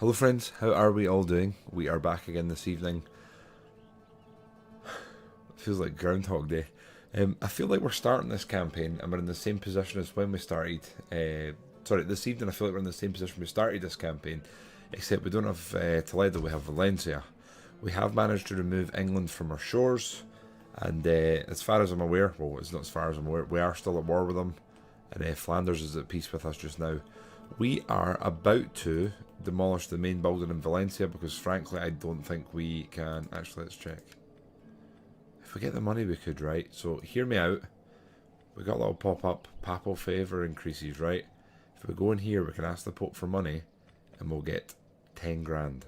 Hello friends, how are we all doing? We are back again this evening. It feels like Groundhog Day. I feel like we're starting this campaign and we're in the same position as when we started. This evening I feel like we're in the same position we started this campaign, except we don't have Toledo, we have Valencia. We have managed to remove England from our shores, and as far as I'm aware, well, it's not as far as I'm aware, we are still at war with them, and Flanders is at peace with us just now. We are about to demolish the main building in Valencia because frankly I don't think we can. Actually, let's check. If we get the money we could, right? So hear me out. We got a little pop-up, papal favour increases, right? If we go in here we can ask the Pope for money and we'll get 10 grand.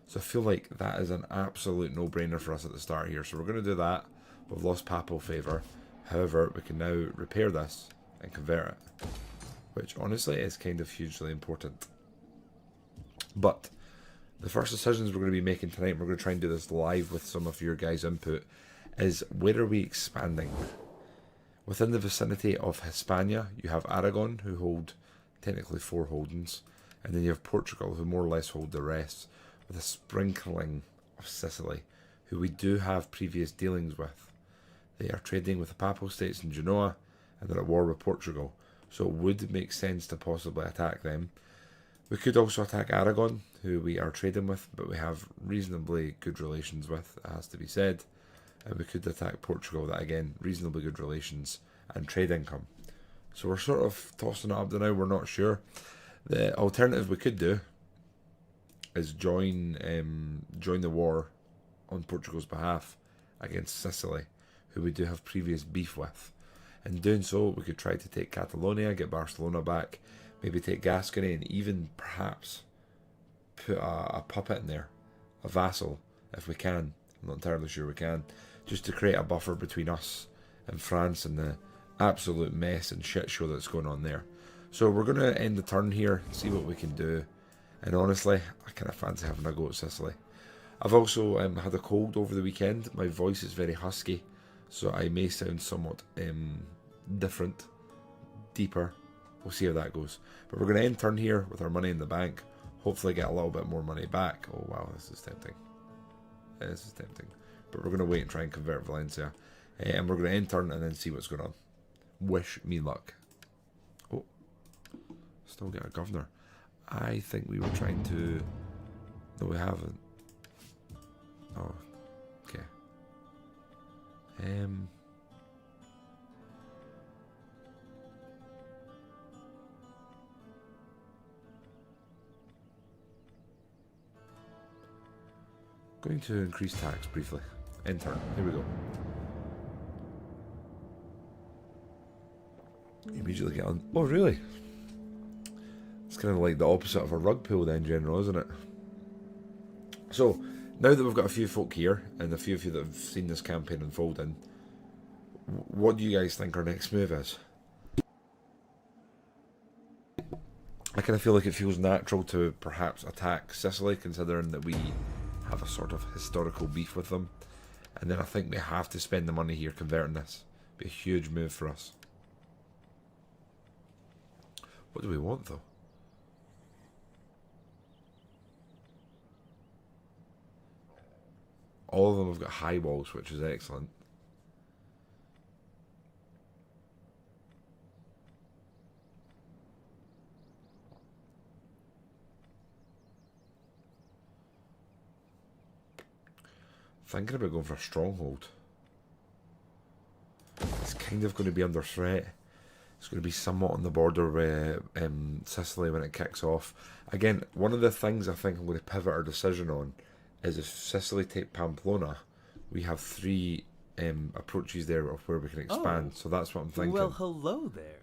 So I feel like that is an absolute no-brainer for us at the start here. So we're going to do that. We've lost papal favour. However, we can now repair this and convert it, which honestly is kind of hugely important. But the first decisions we're going to be making tonight, we're going to try and do this live with some of your guys' input, is where are we expanding? Within the vicinity of Hispania, you have Aragon, who hold technically 4 holdings, and then you have Portugal, who more or less hold the rest, with a sprinkling of Sicily, who we do have previous dealings with. They are trading with the Papal States in Genoa, and they're at war with Portugal. So it would make sense to possibly attack them. We could also attack Aragon, who we are trading with, but we have reasonably good relations with, it has to be said. And we could attack Portugal, that again, reasonably good relations and trade income. So we're sort of tossing it up to now, we're not sure. The alternative we could do is join the war on Portugal's behalf against Sicily, who we do have previous beef with. In doing so, we could try to take Catalonia, get Barcelona back, maybe take Gascony, and even perhaps put a puppet in there, a vassal, if we can. I'm not entirely sure we can, just to create a buffer between us and France and the absolute mess and shit show that's going on there. So we're going to end the turn here, see what we can do, and honestly, I kind of fancy having a go at Sicily. I've also had a cold over the weekend. My voice is very husky, so I may sound somewhat different, deeper. We'll see how that goes. But we're going to end turn here with our money in the bank. Hopefully get a little bit more money back. Oh wow, this is tempting. This is tempting. But we're going to wait and try and convert Valencia. And we're going to end turn and then see what's going on. Wish me luck. Oh, still get a governor. I think we were trying to... No, we haven't. Oh, okay. Going to increase tax briefly. Enter. Here we go. Immediately get on. Oh, really? It's kind of like the opposite of a rug pull then, General, isn't it? So, now that we've got a few folk here, and a few of you that have seen this campaign unfolding, what do you guys think our next move is? I kind of feel like it feels natural to perhaps attack Sicily, considering that we have a sort of historical beef with them. And then I think we have to spend the money here converting this. Be a huge move for us. What do we want though? All of them have got high walls, which is excellent. Thinking about going for a stronghold. It's kind of going to be under threat. It's going to be somewhat on the border with Sicily when it kicks off. Again, one of the things I think I'm going to pivot our decision on is if Sicily take Pamplona, we have 3 approaches there of where we can expand. So that's what I'm thinking. Well, hello there.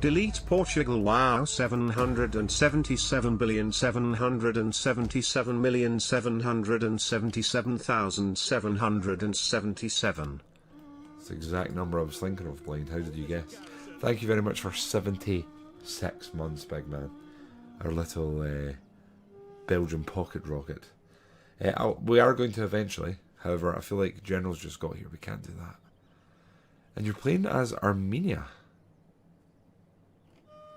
Delete Portugal. Wow, 777,777,777,777. It's the exact number I was thinking of, Blind. How did you guess? Thank you very much for 76 months, big man. Our little Belgian pocket rocket. We are going to eventually. However, I feel like General's just got here. We can't do that. And you're playing as Armenia.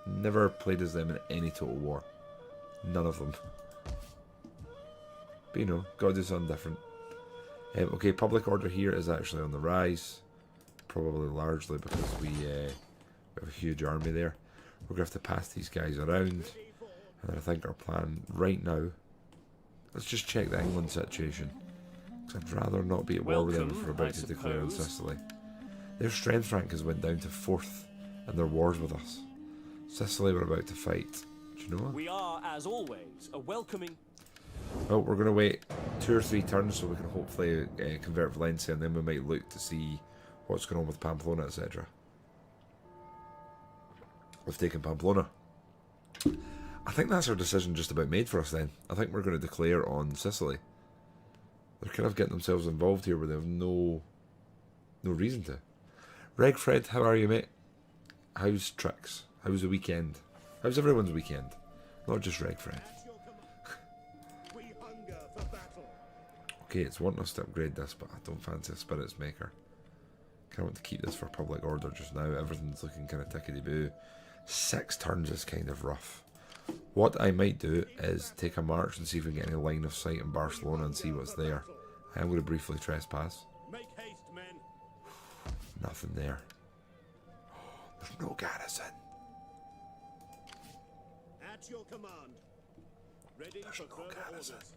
Never played as them in any Total War. None of them. But you know, gotta do something different. Okay, public order here is actually on the rise. Probably largely because we have a huge army there. We're going to have to pass these guys around. And I think our plan right now... Let's just check the England situation. Because I'd rather not be at war with them if we're about to declare on Sicily. Their strength rank has went down to 4th in their wars with us. Sicily we're about to fight. Do you know what? We are, as always, a welcoming... Well, we're going to wait 2 or 3 turns so we can hopefully convert Valencia, and then we might look to see what's going on with Pamplona, etc. We've taken Pamplona. I think that's our decision just about made for us then. I think we're going to declare on Sicily. They're kind of getting themselves involved here where they have no reason to. Regfred, how are you, mate? How's Trix? How's the weekend? How's everyone's weekend? Not just Regfred. Okay, it's wanting us to upgrade this, but I don't fancy a Spirits Maker. Kind of want to keep this for public order just now. Everything's looking kind of tickety-boo. 6 turns is kind of rough. What I might do is take a march and see if we can get any line of sight in Barcelona and see what's there. I am going to briefly trespass. Make haste, men. Nothing there. There's no garrison. At your command. Ready There's for no further garrison. orders.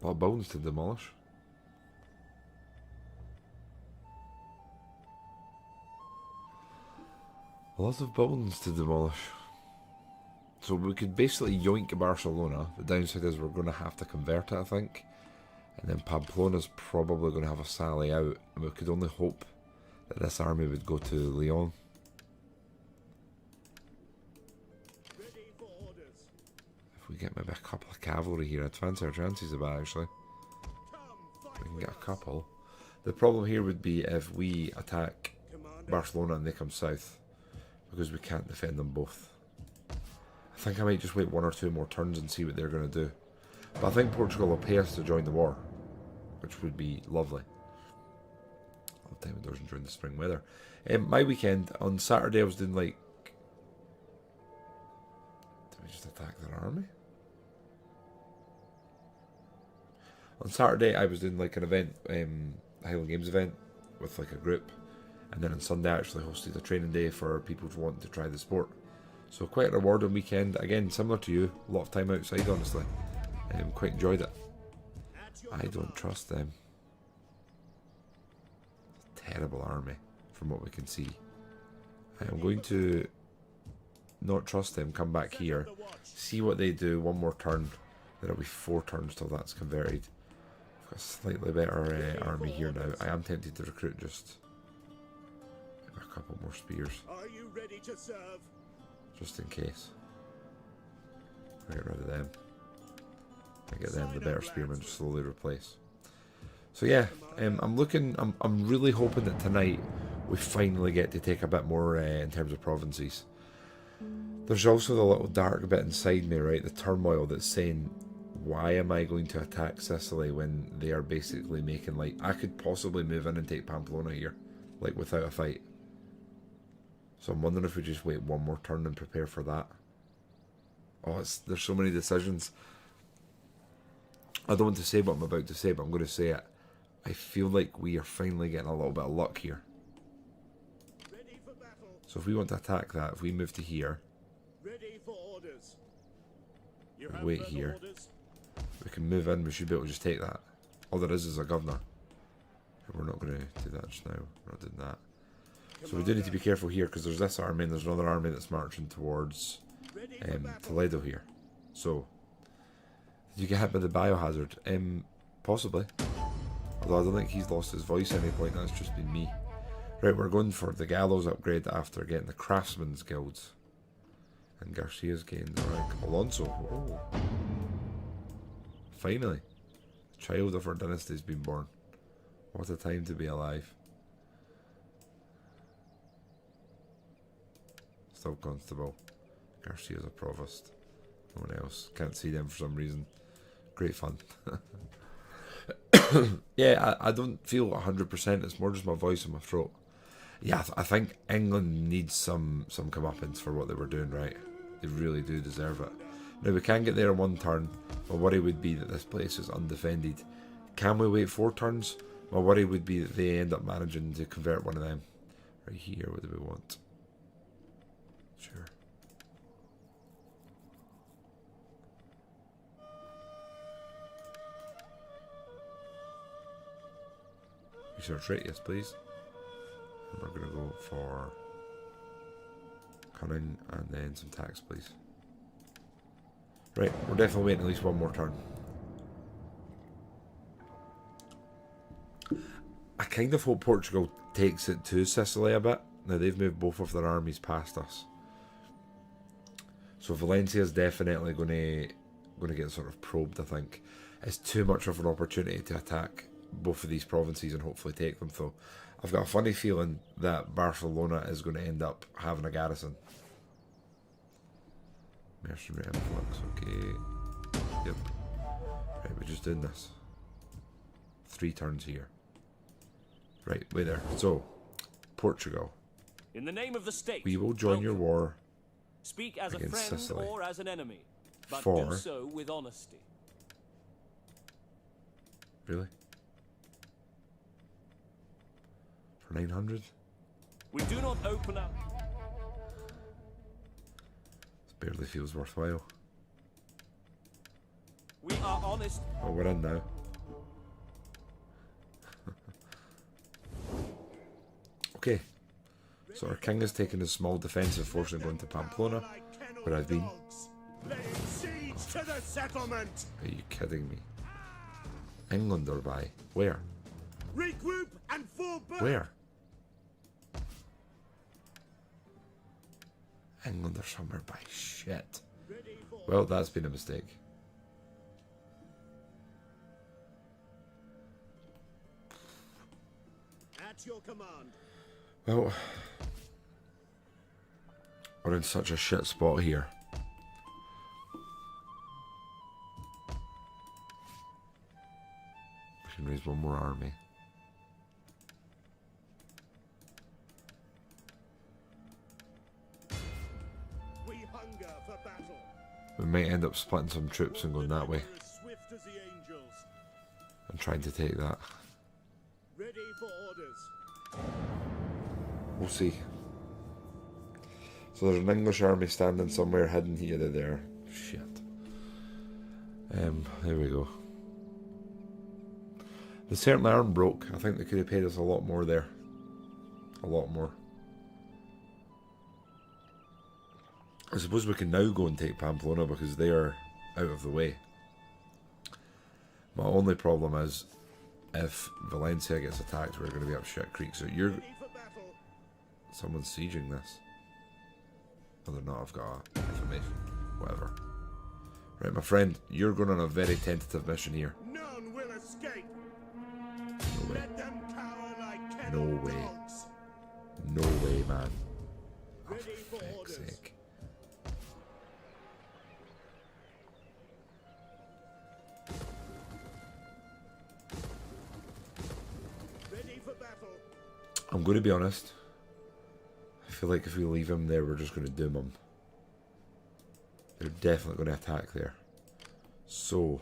A lot of buildings to demolish. Lots of buildings to demolish. So we could basically yoink Barcelona. The downside is we're going to have to convert it, I think. And then Pamplona's probably going to have a sally out. And we could only hope that this army would go to Lyon. Ready for orders. If we get maybe a couple of cavalry here, I'd fancy our chances of that, actually. Come, We fight can with get a us. couple. The problem here would be if we attack Commander. Barcelona and they come south, because we can't defend them both. I think I might just wait 1 or 2 more turns and see what they're going to do. But I think Portugal will pay us to join the war, which would be lovely. All the time indoors during the spring weather. My weekend, on Saturday I was doing like... Did we just attack their army? On Saturday I was doing like an event, a Highland Games event with like a group. And then on Sunday I actually hosted a training day for people who want to try the sport. So quite a rewarding weekend. Again, similar to you, a lot of time outside honestly. Quite enjoyed it. At your I don't command. trust them. Terrible army from what we can see. I am going to not trust them, come back here, The watch. see what they do, 1 more turn. Then it'll be 4 turns till that's converted. I've got a slightly better army here now. I am tempted to recruit just a couple more spears, Are you ready to serve? just in case. Get rid of them. I get them, the better spearmen just slowly replace. So yeah, I'm really hoping that tonight we finally get to take a bit more in terms of provinces. There's also the little dark bit inside me, right? The turmoil that's saying, why am I going to attack Sicily when they are basically making like, I could possibly move in and take Pamplona here, like without a fight. So I'm wondering if we just wait 1 more turn and prepare for that. Oh, there's so many decisions. I don't want to say what I'm about to say, but I'm going to say it. I feel like we are finally getting a little bit of luck here. Ready for battle. So if we want to attack that, if we move to here, Ready for orders. You We have wait further here. orders? we can move in, we should be able to just take that. All there is a governor. We're not going to do that just now. We're not doing that. So we do need to be careful here, because there's this army and there's another army that's marching towards Ready for battle. Toledo here. So, did you get hit by the biohazard? Possibly. Although I don't think he's lost his voice at any point, that's just been me. Right, we're going for the gallows upgrade after getting the craftsman's guilds. And Garcia's gained rank. Alonso. Oh. Finally. The child of our dynasty's been born. What a time to be alive. Still constable. Garcia's a provost. No one else. Can't see them for some reason. Great fun. Yeah, I don't feel 100%. It's more just my voice and my throat. Yeah, I think England needs some comeuppance for what they were doing, right? They really do deserve it. Now, we can get there in one turn. My worry would be that this place is undefended. Can we wait 4 turns? My worry would be that they end up managing to convert one of them. Right here, what do we want? Sure. Research rate, yes please. And we're going to go for cunning and then some tax, please. Right, we're definitely waiting at least one more turn. I kind of hope Portugal takes it to Sicily a bit. Now they've moved both of their armies past us, so Valencia is definitely going to get sort of probed. I think it's too much of an opportunity to attack both of these provinces and hopefully take them. So I've got a funny feeling that Barcelona is going to end up having a garrison. Mercenary influx, okay. Yep. Right, we're just doing this. 3 turns here. Right, wait there. So, Portugal. In the name of the state, We will join your war speak as a against friend Sicily. or as an enemy, but For- do so with honesty. Really? For 900? We do not open up. This barely feels worthwhile. We are honest. Oh, we're in now. Okay. So our king has taken a small defensive force and going to Pamplona, where I've been. Laying siege to the settlement. Are you kidding me? England or by? Where? Regroup and fall back. Where? England or somewhere by shit. Ready for Well, that's been a mistake. at your command. Well, we're in such a shit spot here. We can raise one more army. We hunger for battle. We might end up splitting some troops and going that way As swift as the angels. and trying to take that. Ready for orders. We'll see. So there's an English army standing somewhere hidden here or there. Shit. There we go. The certain arm broke. I think they could have paid us a lot more there. A lot more. I suppose we can now go and take Pamplona because they are out of the way. My only problem is if Valencia gets attacked, we're going to be up shit creek. So you're... Ready for battle. Someone's sieging this. No, they're not. I've got information. Whatever. Right, my friend, you're going on a very tentative mission here. None will escape. No way. Let them cower like No kennel way. dogs. No way, man. Oh, Ready for for feck's orders. sake. Ready for battle. I'm going to be honest. I feel like if we leave him there, we're just going to doom him. They're definitely going to attack there. So,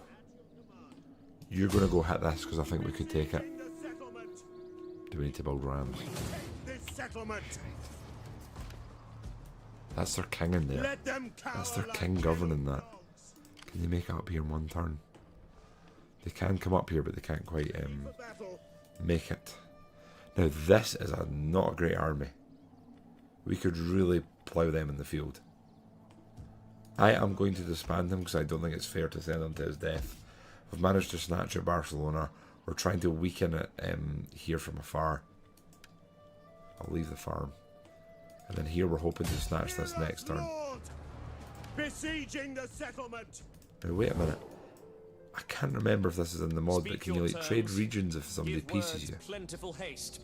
you're going to go hit this because I think we could take it. In the settlement. Do we need to build rams? This settlement. That's their king in there. Let them cower That's their like king governing kennel that. dogs. Can they make it up here in one turn? They can come up here, but they can't quite For battle. make it. Now this is not a great army. We could really plough them in the field. I am going to disband him because I don't think it's fair to send him to his death. We've managed to snatch at Barcelona. We're trying to weaken it here from afar. I'll leave the farm. And then here we're hoping to snatch this next turn. Lord. Besieging the settlement. Now wait a minute. I can't remember if this is in the mod, but Speak can you your like trade terms. regions if somebody Give pieces words you? plentiful haste.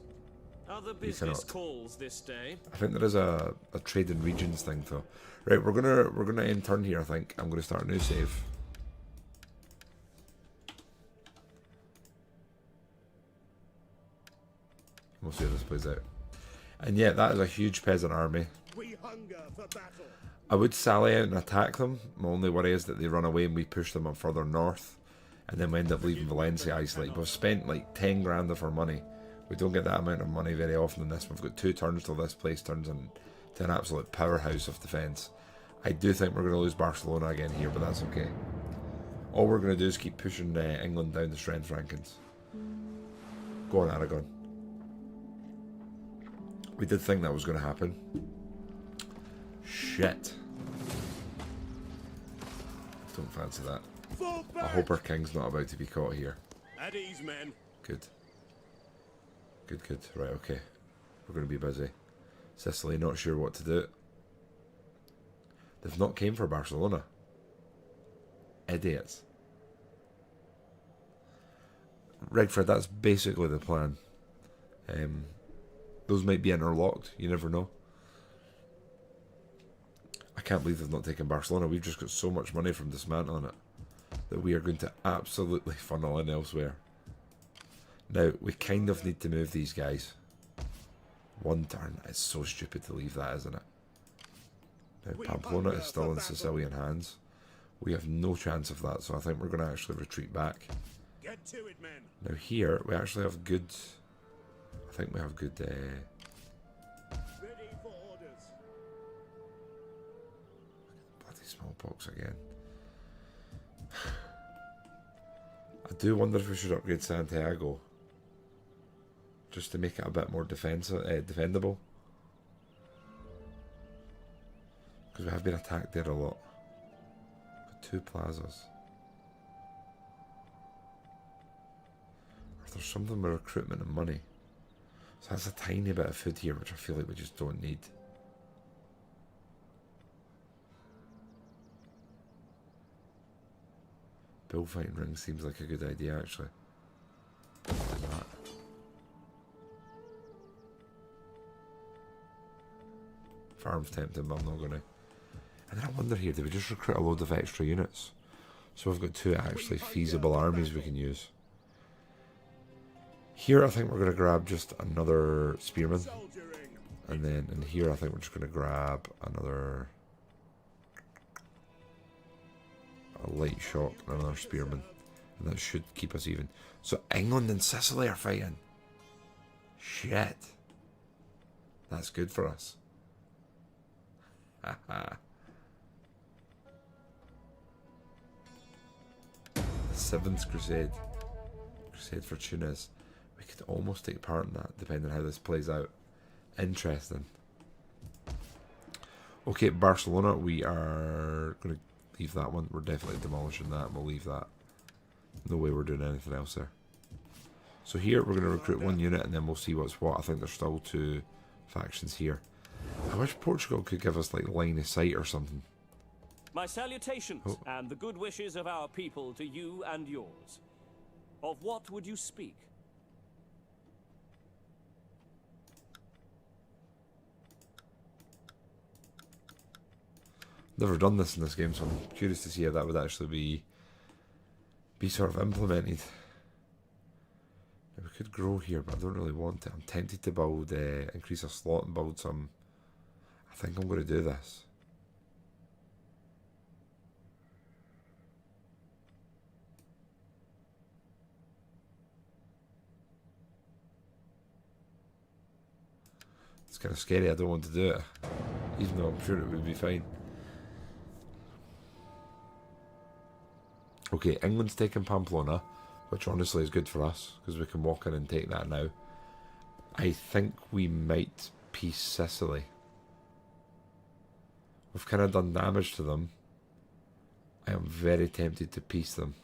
Other You business cannot. calls this day. I think there is a trade in regions thing though. Right, we're gonna end turn here. I think I'm gonna start a new save. We'll see how this plays out. And yeah, that is a huge peasant army. We hunger for battle. I would sally out and attack them. My only worry is that they run away and we push them up further north, and then we end up leaving Valencia isolated. We've spent like 10 grand of our money. We don't get that amount of money very often in this. We've got 2 turns till this place turns into an absolute powerhouse of defence. I do think we're going to lose Barcelona again here, but that's okay. All we're going to do is keep pushing England down the strength rankings. Go on, Aragon. We did think that was going to happen. Shit. Don't fancy that. Fall I back. hope our king's not about to be caught here. At ease, men. Good. Good, good. Right, okay. We're going to be busy. Sicily, not sure what to do. They've not came for Barcelona. Idiots. Redford, that's basically the plan. Those might be interlocked. You never know. I can't believe they've not taken Barcelona. We've just got so much money from dismantling it that we are going to absolutely funnel in elsewhere. Now, we kind of need to move these guys. 1 turn. It's so stupid to leave that, isn't it? Now, Pamplona is still in Sicilian hands. We have no chance of that, so I think we're going to actually retreat back. Get to it, men. Now here, we actually have good... I think we have good... Ready for orders. Bloody smallpox again. I do wonder if we should upgrade Santiago. Just to make it a bit more defendable. Because we have been attacked there a lot. Got 2 plazas. Or there's something with recruitment and money. So that's a tiny bit of food here, which I feel like we just don't need. Bullfighting ring seems like a good idea, actually. Do that. Farm's tempting, but I'm not going to. And then I wonder here, do we just recruit a load of extra units? So we've got 2 actually feasible armies we can use. Here I think we're going to grab just another spearman. Soldiering. And then in here I think we're just going to grab another... a light shock and another spearman. And that should keep us even. So England and Sicily are fighting. Shit. That's good for us. Haha. The 7th Crusade. Crusade for Tunis. We could almost take part in that, depending on how this plays out. Interesting. Okay, Barcelona, we are going to leave that one. We're definitely demolishing that, and we'll leave that. No way we're doing anything else there. So here, we're going to recruit 1 unit, and then we'll see what's what. I think there's still 2 factions here. I wish Portugal could give us, like, line of sight or something. My salutations and the good wishes of our people to you and yours. Of what would you speak? Never done this in this game, so I'm curious to see how that would actually be sort of implemented. Now we could grow here, but I don't really want it. I'm tempted to build, increase our slot and build some. I think I'm going to do this. It's kind of scary. I don't want to do it, even though I'm sure it would be fine. Okay, England's taking Pamplona, which honestly is good for us, because we can walk in and take that now. I think we might peace Sicily. We've kind of done damage to them. I am very tempted to peace them.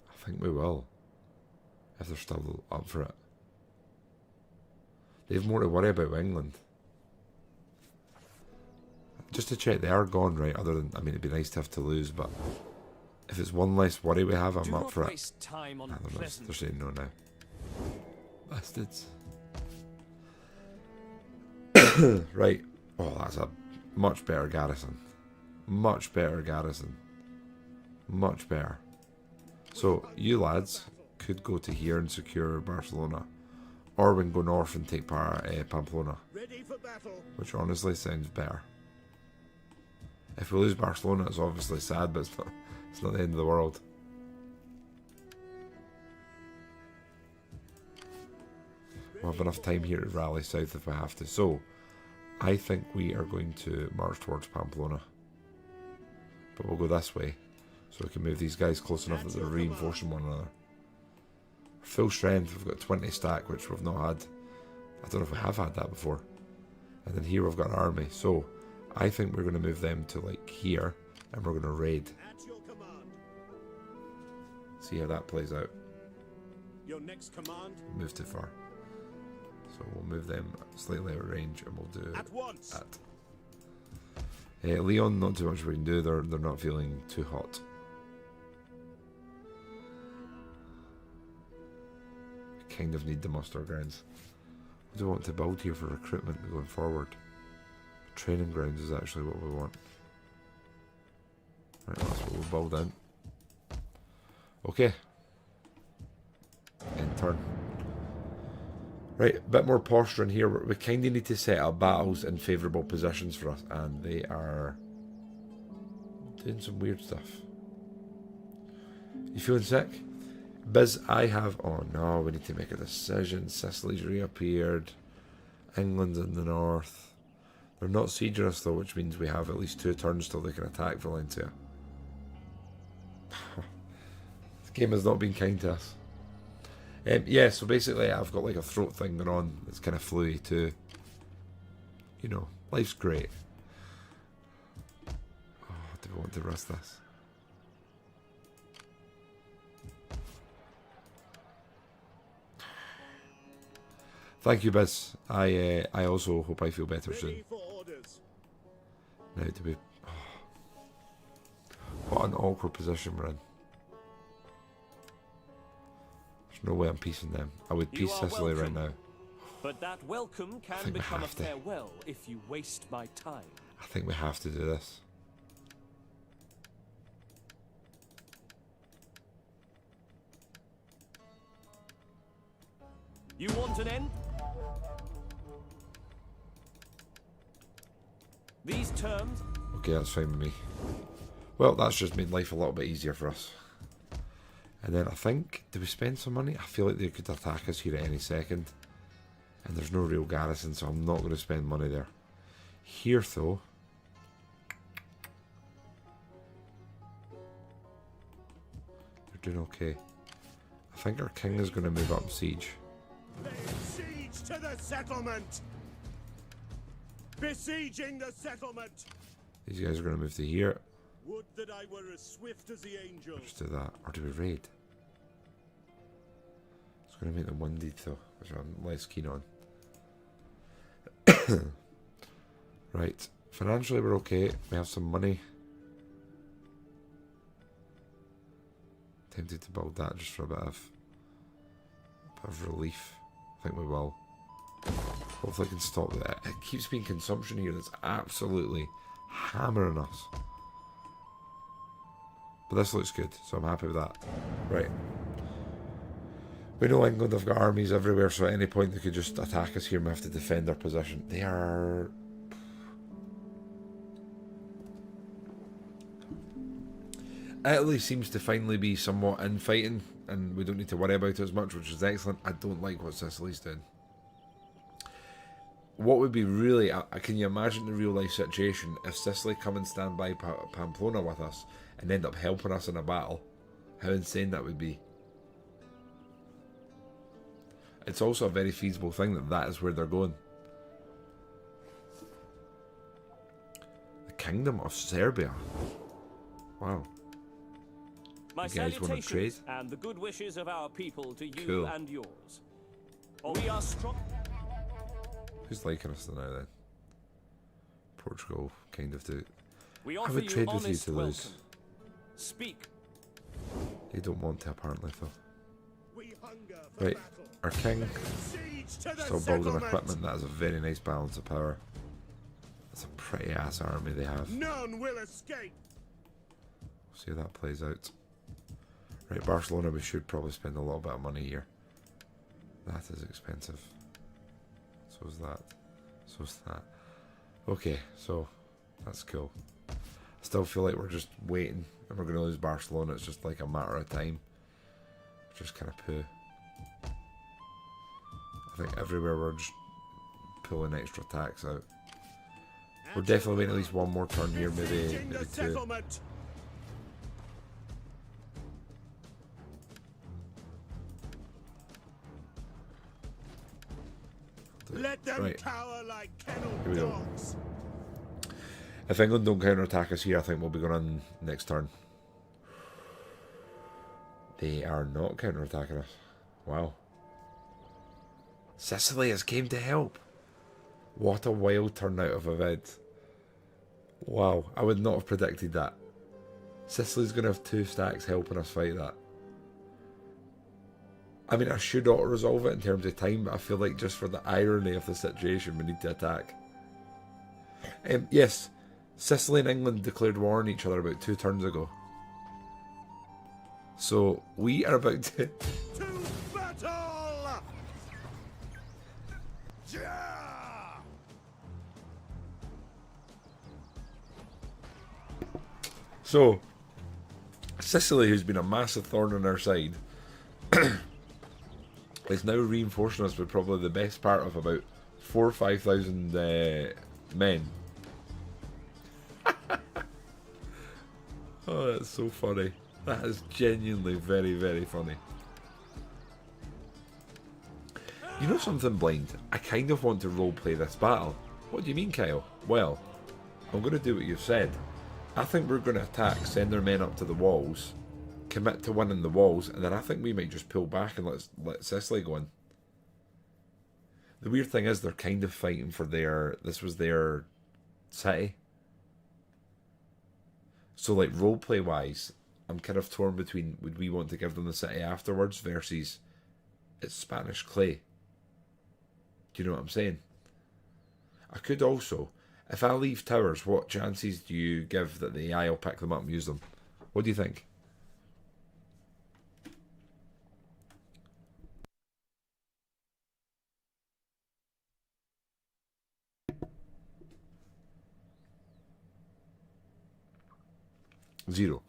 I think we will, if they're still up for it. They have more to worry about with England. Just to check, they are gone, right? Other than, I mean, it'd be nice to have to lose, but If it's one less worry we have, I'm Do up not for it. waste time on Ah, they're pleasant. saying no now. Bastards. Right. Oh, that's a much better garrison. Much better garrison. Much better. So, you lads could go to here and secure Barcelona. Or we can go north and take Pamplona. Ready for battle. Which honestly sounds better. If we lose Barcelona, it's obviously sad, but it's not the end of the world. We'll have enough time here to rally south if we have to. So, I think we are going to march towards Pamplona. But we'll go this way, so we can move these guys close enough that they're reinforcing one another. Full strength, we've got 20 stack, which we've not had. I don't know if we have had that before. And then here we've got an army. So, I think we're going to move them to like here, and we're going to raid. At your command. See how that plays out. Your next command. Move too far. So we'll move them slightly out of range, and we'll do At once. that. Leon, not too much we can do. They're not feeling too hot. We kind of need the muster grounds. What do we want to build here for recruitment going forward? Training grounds is actually what we want. Right, that's what we'll build in. Okay. End turn. Right, a bit more posturing here. We kind of need to set up battles in favourable positions for us, and they are doing some weird stuff. You feeling sick? Biz, I have... Oh no, we need to make a decision. Sicily's reappeared. England's in the north. They're not sieging us though, which means we have at least 2 turns till they can attack Valencia. This game has not been kind to us. Yeah, so basically I've got like a throat thing going on. It's kind of fluey too. You know, life's great. Oh, do we want to rust this? Thank you, Biz. I also hope I feel better soon. Ready for orders. Now, do we... Oh, what an awkward position we're in. There's no way I'm piecing them. I would You piece are Sicily right welcome. now. But that welcome can think we become a have to. farewell if you waste my time. I think we have to do this. You want an end? These terms... Okay, that's fine with me. Well, that's just made life a little bit easier for us. And then I think, do we spend some money? I feel like they could attack us here at any second. And there's no real garrison, so I'm not going to spend money there. Here, though... They're doing okay. I think our king is going to move up and siege. Lay siege to the settlement. Besieging the settlement. These guys are going to move to here. Would that I were as swift as the angels. Just do that. Or do we raid? It's going to make them windy though, which I'm less keen on. Right. Financially we're okay. We have some money. Tempted to build that just for a bit of relief. I think we will. Hopefully I can stop that. It keeps being consumption here that's absolutely hammering us. But this looks good, so I'm happy with that. Right. We know England have got armies everywhere, so at any point they could just attack us here and we have to defend our position. They are... Italy seems to finally be somewhat infighting, and we don't need to worry about it as much, which is excellent. I don't like what Sicily's doing. What would be really... can you imagine the real life situation if Sicily come and stand by Pamplona with us and end up helping us in a battle? How insane that would be. It's also a very feasible thing that is where they're going. The Kingdom of Serbia. Wow. My You guys wanna salutations trade? and the good wishes of our people to you Cool. and yours. We are strong. Who's liking us now then? Portugal, kind of do. We I offer would you trade with you honest to lose. welcome. Speak, They don't want to apparently though. We hunger for Right, battle. our king Siege to the still building settlement. equipment. That is a very nice balance of power. That's a pretty ass army they have. None will escape. See how that plays out. Right, Barcelona, we should probably spend a little bit of money here. That is expensive. So is that. So is that. Okay, so that's cool. I still feel like we're just waiting and we're going to lose Barcelona. It's just like a matter of time. Just kind of poo. I think everywhere we're just pulling extra attacks out. We're definitely waiting at least one more turn here, maybe Sieging the two. settlement. Let them Right. cower like Here kenneled we go. dogs. If England don't counter-attack us here, I think we'll be going on next turn. They are not counter-attacking us. Wow. Sicily has came to help. What a wild turnout of events. Wow, I would not have predicted that. Sicily's going to have 2 stacks helping us fight that. I mean, I should auto-resolve it in terms of time, but I feel like just for the irony of the situation, we need to attack. Yes, Sicily and England declared war on each other about 2 turns ago. So, we are about to... To battle! Yeah! So, Sicily, who's been a massive thorn on our side, is now reinforcing us with probably the best part of about 4,000 or 5,000 men. Oh, that's so funny. That is genuinely very, very funny. You know something, Blind? I kind of want to roleplay this battle. What do you mean, Kyle? Well, I'm going to do what you've said. I think we're going to attack, send their men up to the walls, commit to winning the walls, and then I think we might just pull back and let Sicily go in. The weird thing is they're kind of fighting for this was their city. So like roleplay wise, I'm kind of torn between would we want to give them the city afterwards versus it's Spanish clay. Do you know what I'm saying? I could also, if I leave towers, what chances do you give that the AI will pick them up and use them? What do you think? Zero.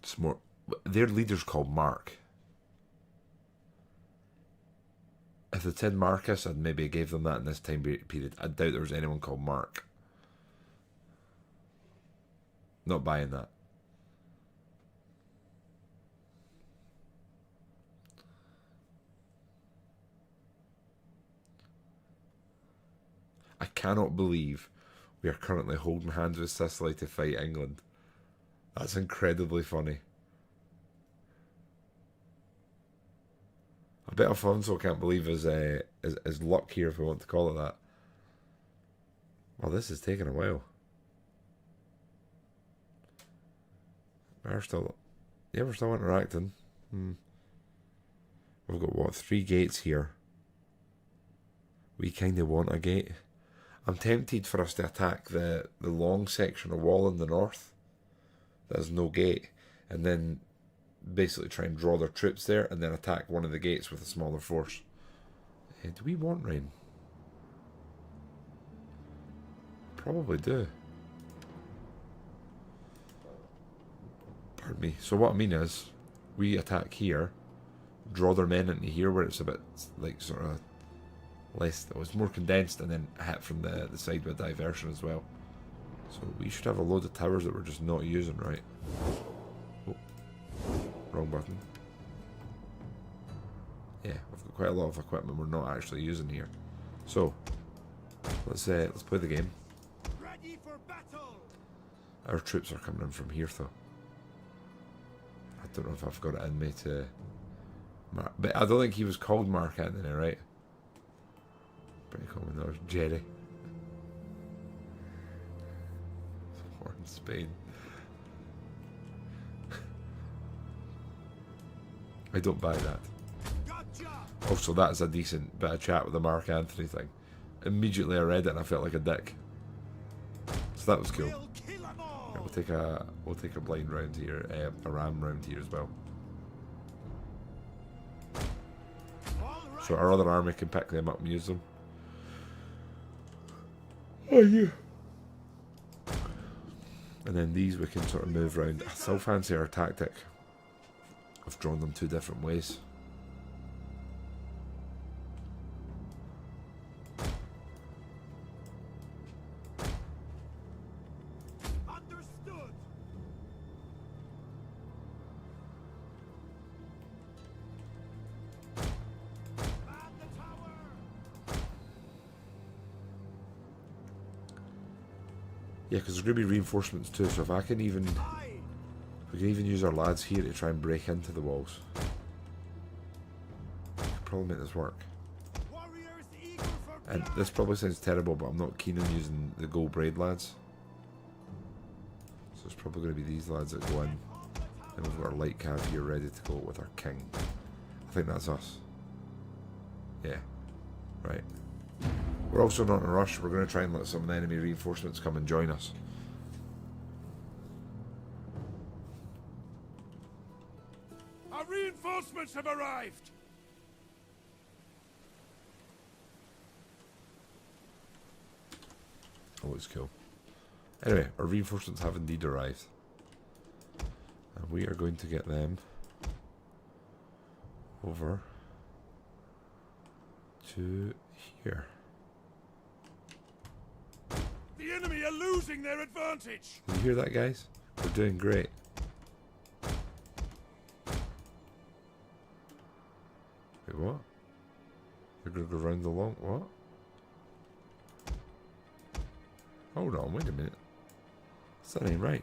It's more. Their leader's called Mark. If it's in Marcus, I'd maybe gave them that in this time period. I doubt there was anyone called Mark. Not buying that. I cannot believe we are currently holding hands with Sicily to fight England. That's incredibly funny. I bet Alfonso can't believe his luck here, if we want to call it that. Well, this is taking a while. We're still interacting. We've got what, 3 gates here. We kind of want a gate. I'm tempted for us to attack the long section of wall in the north. There's no gate, and then basically try and draw their troops there, and then attack one of the gates with a smaller force. Do we want rain? Probably do. Pardon me. So what I mean is, we attack here, draw their men into here where it's a bit like sort of less, it was more condensed, and then hit from the side with diversion as well. So we should have a load of towers that we're just not using, right? Oh, wrong button. Yeah, we've got quite a lot of equipment we're not actually using here. So let's play the game. Ready for battle. Our troops are coming in from here though. I don't know if I've got it in me to Mark, but I don't think he was called Mark Anthony, right? Pretty common though, Jerry. War in Spain. I don't buy that. Also, that's a decent bit of chat with the Mark Anthony thing. Immediately I read it and I felt like a dick. So that was cool. Yeah, we'll take a blind round here, a ram round here as well. So our other army can pick them up and use them. Oh yeah. And then these we can sort of move around. I still fancy our tactic. I've drawn them two different ways. Understood. Man the tower. Yeah, because there's going to be reinforcements too, so if I can even... We can even use our lads here to try and break into the walls. We could probably make this work. And this probably sounds terrible, but I'm not keen on using the gold braid lads. So it's probably going to be these lads that go in. And we've got our light cav here ready to go with our king. I think that's us. Yeah. Right. We're also not in a rush. We're going to try and let some of the enemy reinforcements come and join us. Our reinforcements have arrived. Oh, it's cool. Anyway, our reinforcements have indeed arrived. And we are going to get them over to here. The enemy are losing their advantage. Did you hear that, guys? We're doing great. Wait, what? They're going to go round the long... What? Hold on, wait a minute. That ain't right.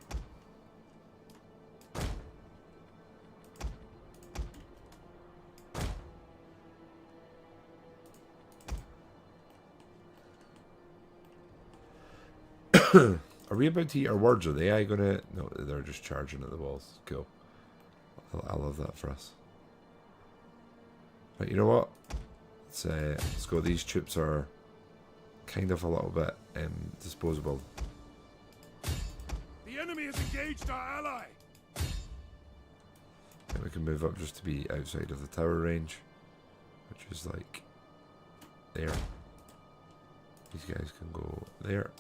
Are we about to eat our words? Are the AI gonna... No, they're just charging at the walls. Cool. I love that for us. Right, you know what? Let's go. These troops are kind of a little bit disposable. The enemy has engaged our ally. And we can move up just to be outside of the tower range, which is like there. These guys can go there.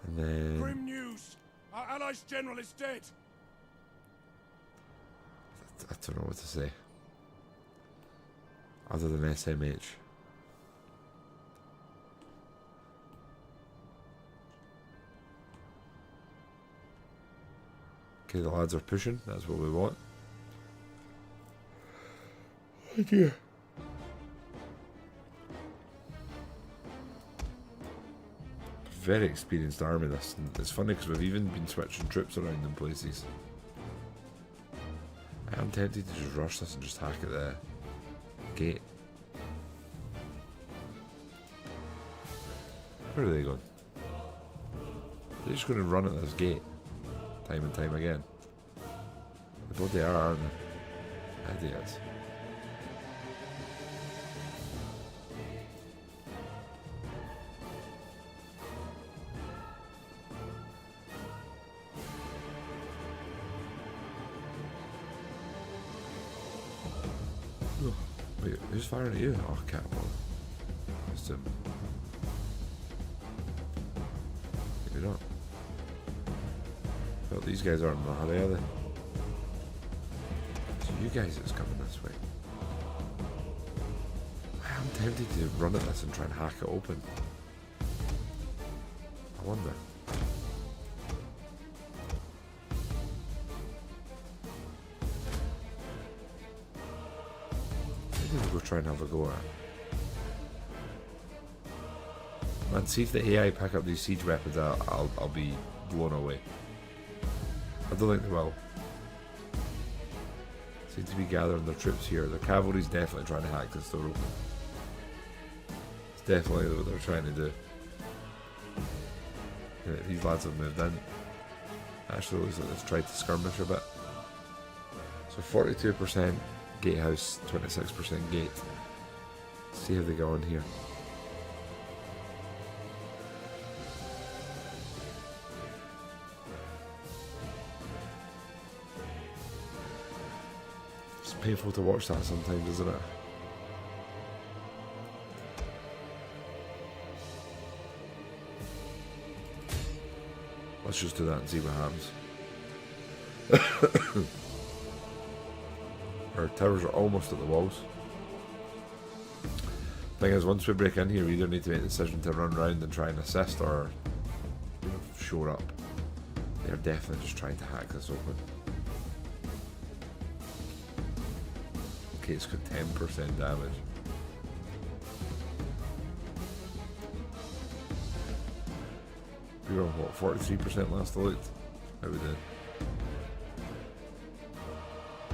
And then... Grim news. Our ally's general is dead. I don't know what to say. Other than SMH. Okay, the lads are pushing. That's what we want. Oh dear. Very experienced army this, and it's funny because we've even been switching troops around in places. I am tempted to just rush this and just hack at the gate. Where are they going? They're just going to run at this gate time and time again. They bloody are, aren't they? Idiots. Wait, who's firing at you? Oh, catapult. Just him. Maybe not. But these guys aren't in a hurry, are they? So you guys that's coming this way. I am tempted to run at this and try and hack it open. I wonder. We'll try and have a go at it. Man, see if the AI pick up these siege weapons, I'll be blown away. I don't think they will. Seem to be gathering their troops here. The cavalry's definitely trying to hack this door open. It's definitely what they're trying to do. Yeah, these lads have moved in. Actually, looks like they've tried to skirmish a bit. So 42% gatehouse, 26% gate. See how they go on here. It's painful to watch that sometimes, isn't it? Let's just do that and see what happens. Our towers are almost at the walls. Thing is, once we break in here, we either need to make the decision to run around and try and assist, or shore up. They're definitely just trying to hack this open. Okay, it's got 10% damage. We were on what, 43% last loot? How we did?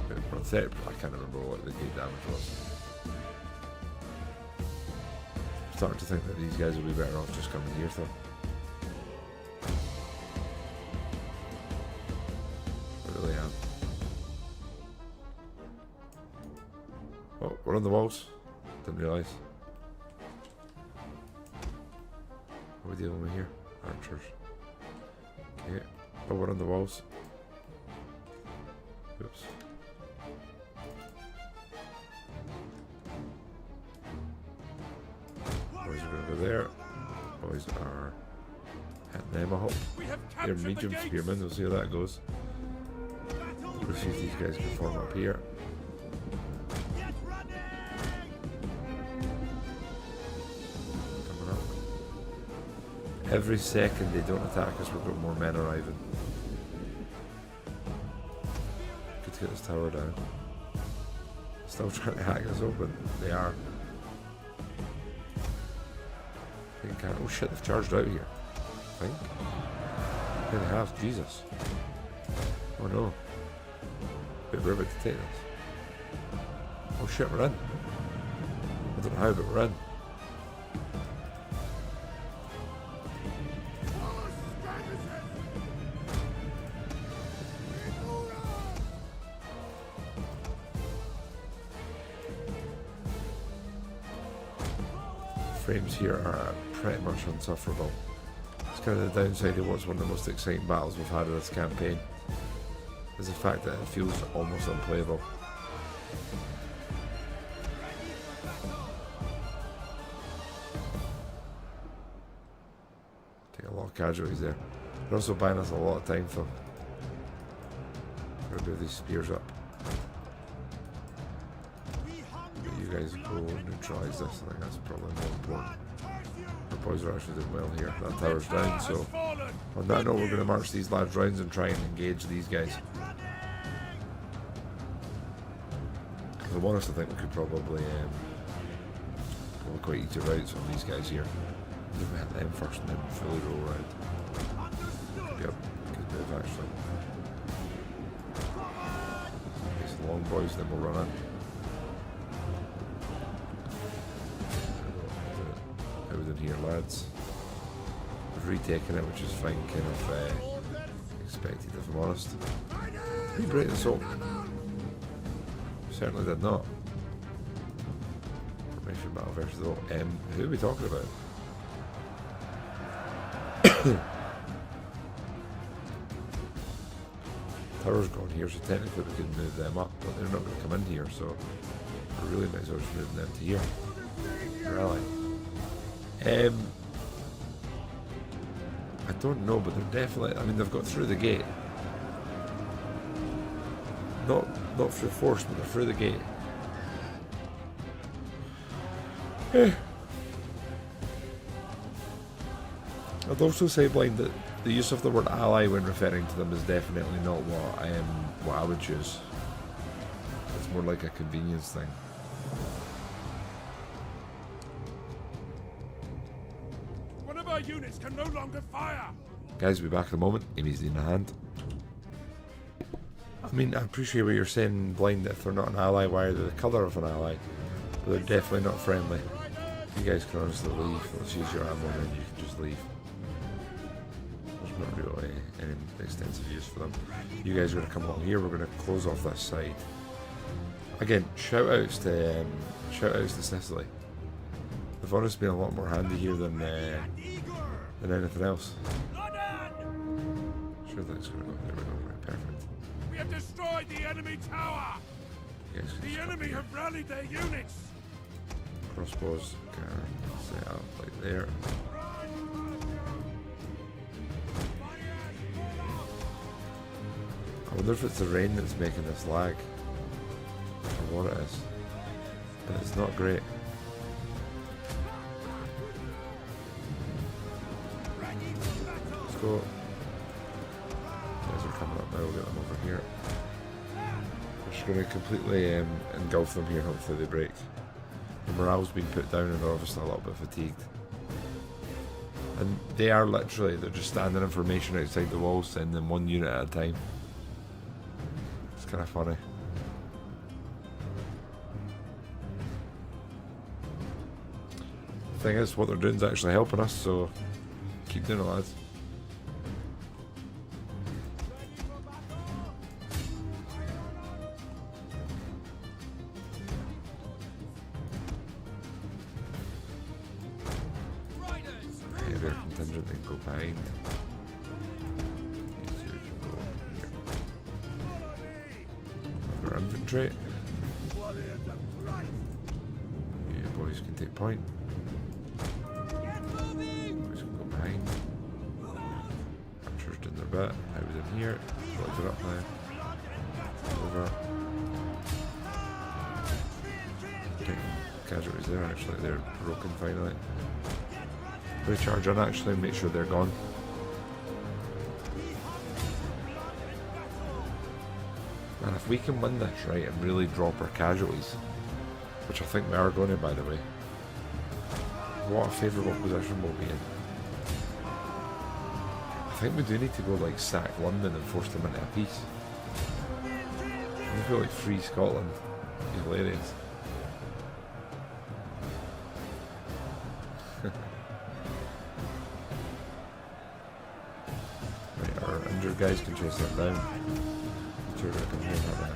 We're on 30%. I can't remember what the gate damage was. I'm starting to think that these guys will be better off just coming here though. I really am. Oh, we're on the walls. Didn't realise. What are we dealing with here? Archers. Okay. Oh, we're on the walls. Oops. Boys are going to go there. Boys are hitting them, I hope. They're medium spearmen. We'll see how that goes. We'll see if these guys can form up here. Every second they don't attack us, we've got more men arriving. Good to get this tower down. Still trying to hack us open. They are. They can't. Oh shit, they've charged out here. I think. Yeah, they have. Jesus. Oh no. Wait, we're about to take this. Oh shit, we're in. I don't know how, but we're in. Frames here are pretty much unsufferable. It's kind of the downside of what's one of the most exciting battles we've had in this campaign, is the fact that it feels almost unplayable. Take a lot of casualties there. They're also buying us a lot of time though. Gotta move these spears up. You guys go neutralise this. I think that's probably more important. Our boys are actually doing well here. That tower's down, so on that note, we're going to march these lads rounds and try and engage these guys. If I'm honest, I think we could probably quite easy routes on these guys here. We'll hit them first and then fully roll around. Yep, good move actually. These long boys, then we'll run in. In here, lads. We've retaken it, which is fine, kind of expected, if I'm honest. Did he break this up? Certainly did not. Formation battle versus the who are we talking about? Tower's gone here, so technically we could move them up, but they're not going to come in here, so we really might as well just move them to here. Really? I don't know, but they're definitely. I mean, they've got through the gate. Not through force, but they're through the gate. I'd also say, Blind, that the use of the word ally when referring to them is definitely not what I would choose. It's more like a convenience thing. Our units can no longer fire. Guys, we'll be back in a moment. Amy's in the hand. I mean, I appreciate what you're saying, Blind, that if they're not an ally, why are they the colour of an ally? But they're definitely not friendly. You guys can honestly leave. Let's use your ammo and then you can just leave. There's not really any extensive use for them. You guys are going to come along here. We're going to close off this side. Again, shout outs to Sicily. They've honestly been a lot more handy here than anything else. Sure, that's going to go. There we go. Right, perfect. We have destroyed the enemy tower. The enemy have rallied their units. Crossbows can set up like there. I wonder if it's the rain that's making this lag, or what it is, but it's not great. Let's go. Guys are coming up now, we'll get them over here. We're just going to completely engulf them here, hopefully they break. The morale's been put down and they're obviously a little bit fatigued. And they are literally, they're just standing in formation outside the walls, sending one unit at a time. It's kind of funny. The thing is, what they're doing is actually helping us, so keep doing it, lads. Heavier contingent, they can go behind. These two can go here. Our infantry. You boys can take point. Boys can go behind. Archers doing their bit. I was in here. Locked it up now. Over. Getting casualties there actually. They're broken finally. Recharge on actually, make sure they're gone. And if we can win this right and really drop our casualties, which I think we are going to, by the way, what a favourable position we'll be in. I think we do need to go like sack London and force them into a peace. I feel like free Scotland. Hilarious. Injured guys can chase them down. Sure, I can hear that now.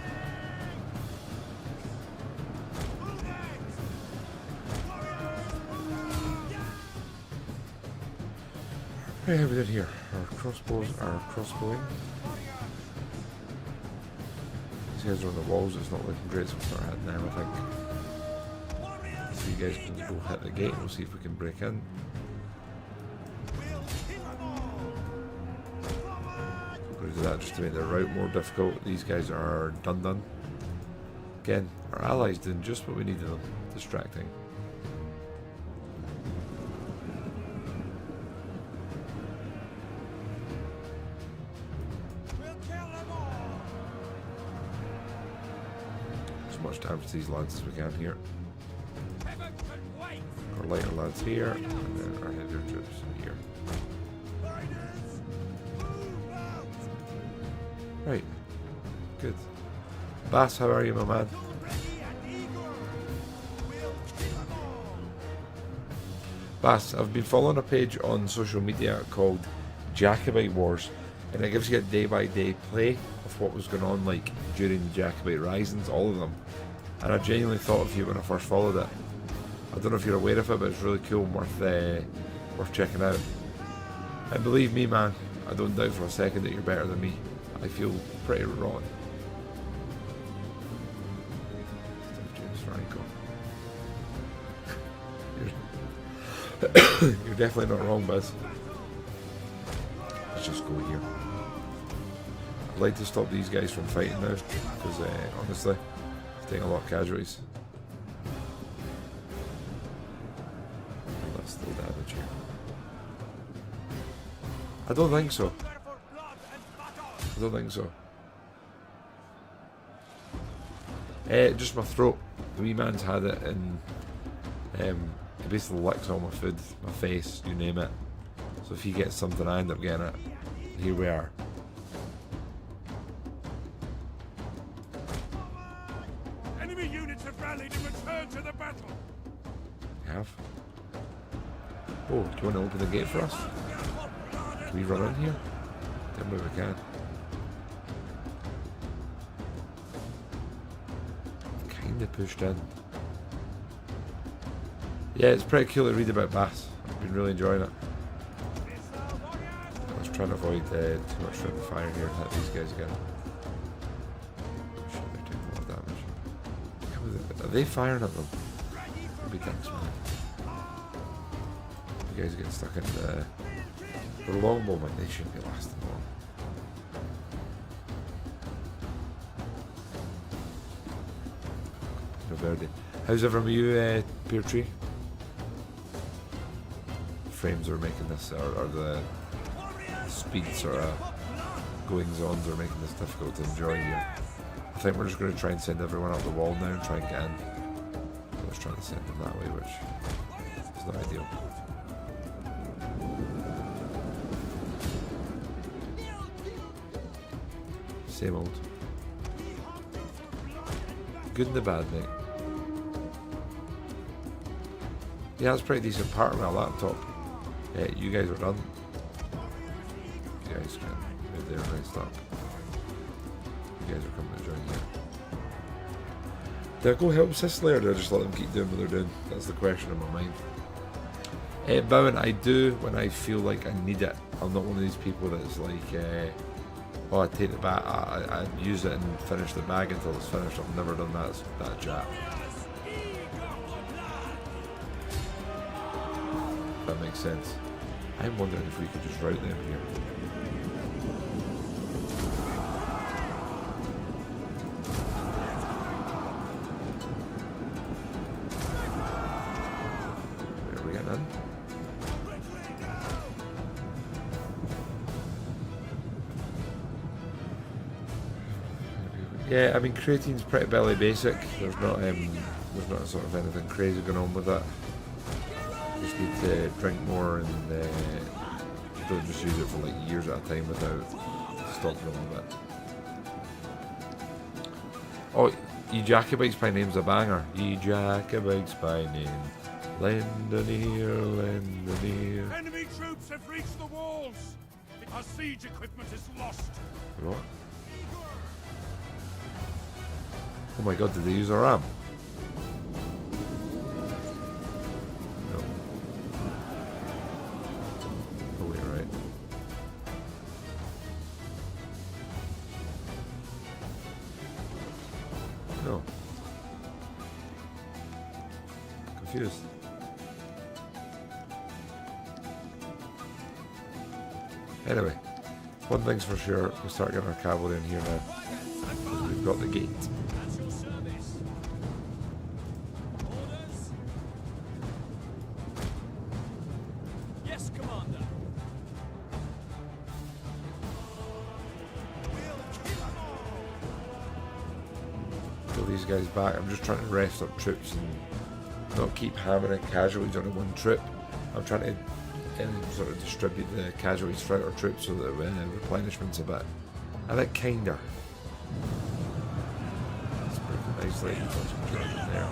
What have we did here? Our crossbows are crossbowing. These guys are on the walls, it's not looking great, so we'll start heading now, I think. So you guys can go hit the gate and we'll see if we can break in. Do that just to make their route more difficult. These guys are done. Again, our allies doing just what we needed them. Distracting. As much damage to these lads as we can here. Our lighter lads here, and then our heavier troops here. Right, good. Bass, how are you, my man? Bass, I've been following a page on social media called Jacobite Wars, and it gives you a day-by-day play of what was going on like during the Jacobite Risings, all of them. And I genuinely thought of you when I first followed it. I don't know if you're aware of it, but it's really cool and worth checking out. And believe me, man, I don't doubt for a second that you're better than me. I feel pretty rotten. You're definitely not wrong, Buzz. Let's just go here. I'd like to stop these guys from fighting now, because honestly, it's taking a lot of casualties. That's still damage here. I don't think so. I don't think so. Just my throat. The wee man's had it, and it basically licks all my food, my face, you name it. So if he gets something, I end up getting it. Here we are. Enemy units have rallied and returned to the battle. You have? Oh, do you want to open the gate for us? Can we run in here? Tell me we can. Kinda pushed in. Yeah, it's pretty cool to read about Bass. I've been really enjoying it. I was trying to avoid too much friendly fire here and hit these guys again. Oh shit, they're taking a lot of damage. Are they firing at them? Maybe thanks, man. You guys are getting stuck in the longbow, man. They shouldn't be lasting long. No Verde. How's everyone with you, Pear Tree? Frames are making this, or the speed sort of goings-ons are making this difficult to enjoy here. I think we're just going to try and send everyone up the wall now and try and get in. I was trying to send them that way, which is not ideal. Same old. Good and the bad, mate. Yeah, that's pretty decent part of my laptop. Yeah, you guys are done. You guys can move there and stop. You guys are coming to join here. Do I go help Sicily or do I just let them keep doing what they're doing? That's the question in my mind. Bowen, I do when I feel like I need it. I'm not one of these people that's like, oh, I take the bag, I use it and finish the bag until it's finished. I've never done that chat. That makes sense. I'm wondering if we could just route them here. Are we getting in? Yeah, I mean creatine's pretty belly basic. There's not sort of anything crazy going on with it. Just need to drink more and don't just use it for like years at a time without stopping a little bit. Oh, Ye Jacobites by name's a banger. Ye Jacobites by name, lend an ear, lend an ear. Enemy troops have reached the walls. Our siege equipment is lost. What? Oh my god, did they use a ram? No. Oh wait, right. No. Confused. Anyway, one thing's for sure, we'll start getting our cavalry in here now. Because we've got the gate. These guys back. I'm just trying to rest up troops and not keep hammering casualties onto one troop. I'm trying to sort of distribute the casualties throughout our troops so that replenishment's a bit kinder. Let's put nicely got some charges there.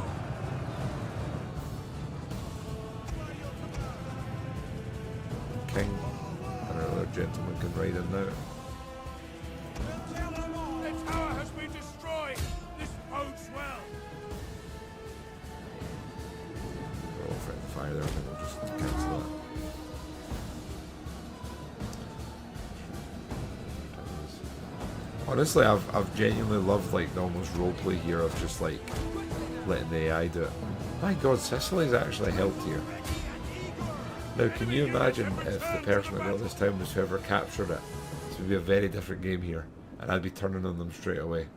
King and our other gentleman can ride in now. The tower has been destroyed. This bodes well. We're all fighting fire there. I think we'll just cancel that. Honestly, I've genuinely loved like the almost roleplay here of just like letting the AI do it. My God, Sicily's actually helped here. Now, can you imagine if the person that got this town was whoever captured it? This would be a very different game here, and I'd be turning on them straight away.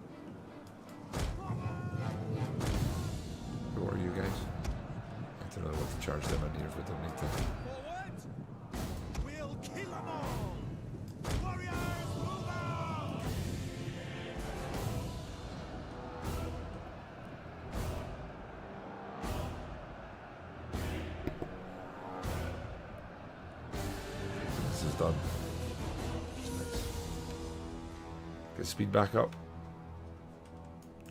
Who are you guys? I don't know what to charge them in here if we don't need to. We'll kill them all. Warriors, move out! This is done. Nice. Get speed back up.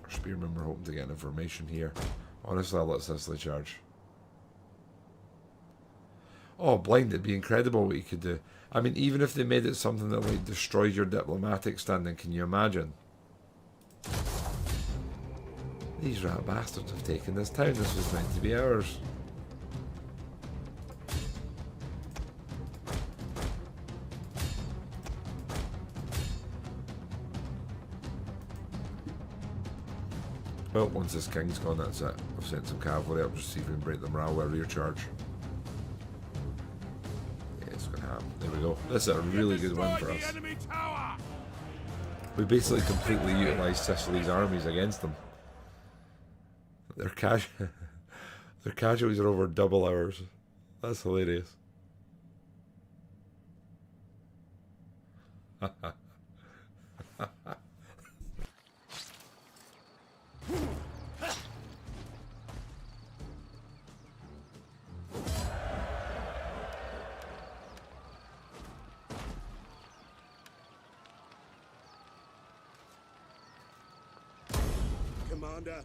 Our spearmen were hoping to get information here. Honestly, I'll let Sicily charge. Oh, blind, it'd be incredible what you could do. I mean, even if they made it something that like destroyed your diplomatic standing, can you imagine? These rat bastards have taken this town. This was meant to be ours. Well, once this king's gone, that's it. I've sent some cavalry up just to see if we can break the morale with a rear charge. Yeah, it's going to happen. There we go. This is a really good win for us. We basically completely utilised Sicily's armies against them. Their casualties are over double ours. That's hilarious. Commander.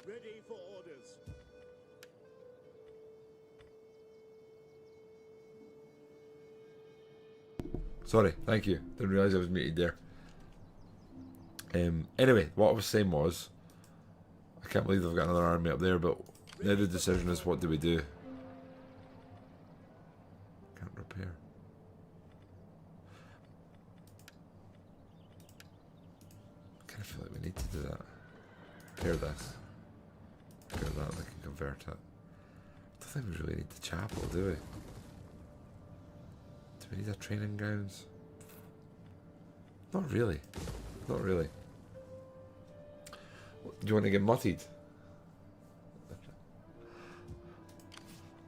Ready for orders. Sorry, thank you. Didn't realise I was muted there. Anyway, what I was saying was, I can't believe they've got another army up there, but now the decision is, what do we do? Can't repair. I kind of feel like we need to do that. Repair this. Repair that, and I can convert it. I don't think we really need the chapel, do we? Do we need a training grounds? Not really. Not really. Do you want to get muttied?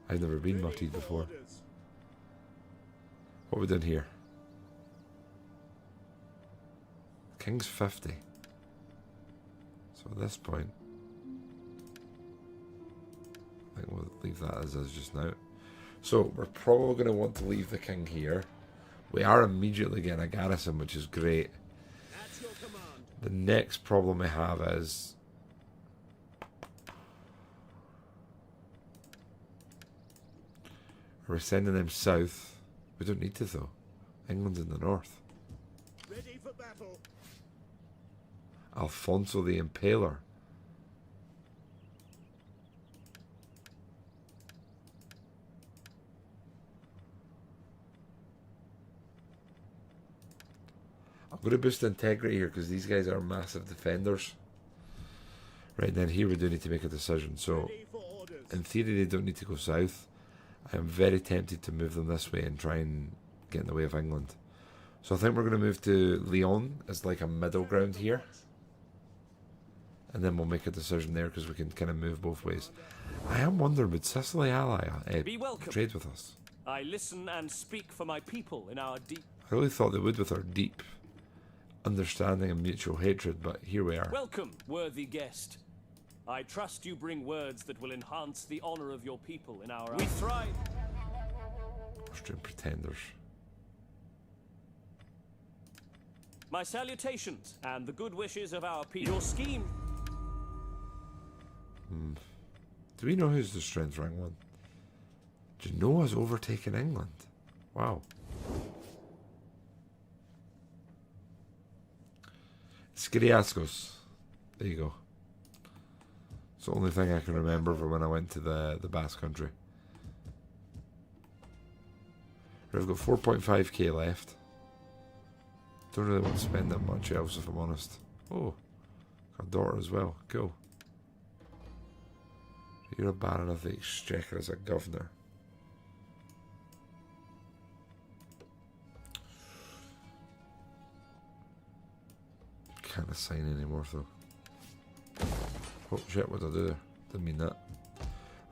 I've never been muttied before. What are we doing here? King's 50. So at this point, I think we'll leave that as is just now. So we're probably going to want to leave the king here. We are immediately getting a garrison, which is great. The next problem we have is we're sending them south. We don't need to though. England's in the north. Ready for battle. Alfonso the Impaler. I'm going to boost integrity here because these guys are massive defenders. Right then, here we do need to make a decision. So, in theory, they don't need to go south. I am very tempted to move them this way and try and get in the way of England. So I think we're going to move to Lyon as like a middle ground here. And then we'll make a decision there because we can kind of move both ways. I am wondering, would Sicily trade with us? I listen and speak for my people in our deep... I really thought they would with our deep understanding and mutual hatred, but here we are. Welcome, worthy guest. I trust you bring words that will enhance the honor of your people in our... We thrive. Austrian pretenders. My salutations and the good wishes of our people. Your scheme... Do we know who's the strength rank one? Genoa's overtaken England. Wow. Skiriaskos. There you go. It's the only thing I can remember from when I went to the Basque country. Right, I've got 4.5k left. Don't really want to spend that much else if I'm honest. Oh, got a daughter as well. Cool. You're a baron of the exchequer as a governor. Can't assign anymore though. Oh shit, what did I do there? Didn't mean that.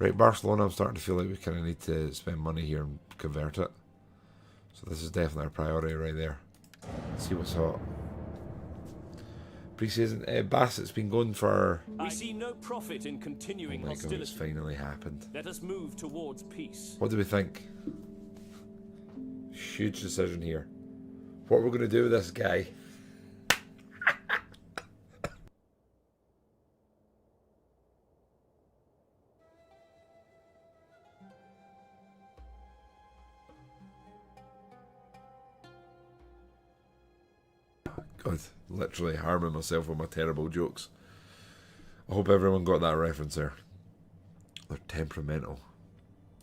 Right, Barcelona, I'm starting to feel like we kind of need to spend money here and convert it. So this is definitely our priority right there. Let's see what's hot. Pre-season, Bassett's been going for... We see no profit in continuing hostility. God, it's finally happened. Let us move towards peace. What do we think? Huge decision here. What we're going to do with this guy. God, literally harming myself with my terrible jokes. I hope everyone got that reference there. They're temperamental.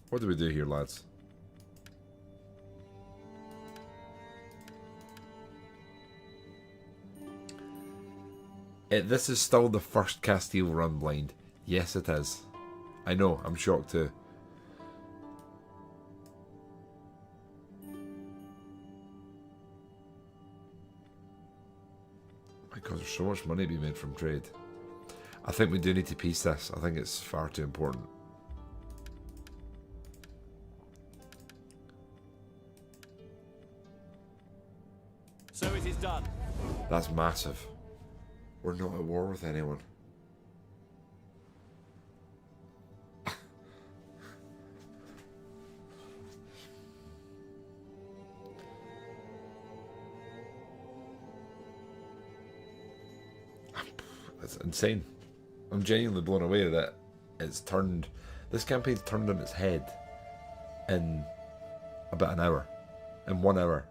What do we do here, lads? This is still the first Castille run blind. Yes, it is. I know, I'm shocked too. My God, there's so much money to be made from trade. I think we do need to piece this. I think it's far too important. So it is done. That's massive. We're not at war with anyone. That's insane. I'm genuinely blown away that it's turned. This campaign's turned on its head in about an hour. In 1 hour.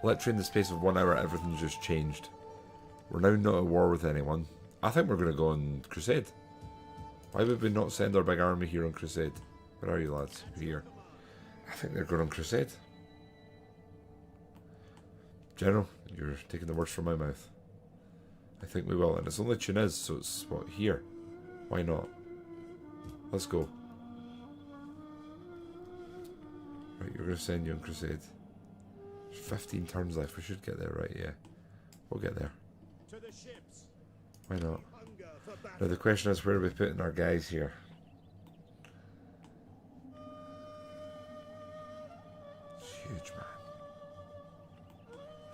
Literally in the space of 1 hour, everything's just changed. We're now not at war with anyone. I think we're going to go on crusade. Why would we not send our big army here on crusade? Where are you, lads? Here. I think they're going on crusade. General, you're taking the words from my mouth. I think we will. And it's only Tunis, so it's, what, here? Why not? Let's go. Right, you're going to send you on crusade. 15 turns left. We should get there, right? Yeah, we'll get there. To the ships. Why not? Now the question is, where are we putting our guys here? It's huge, man.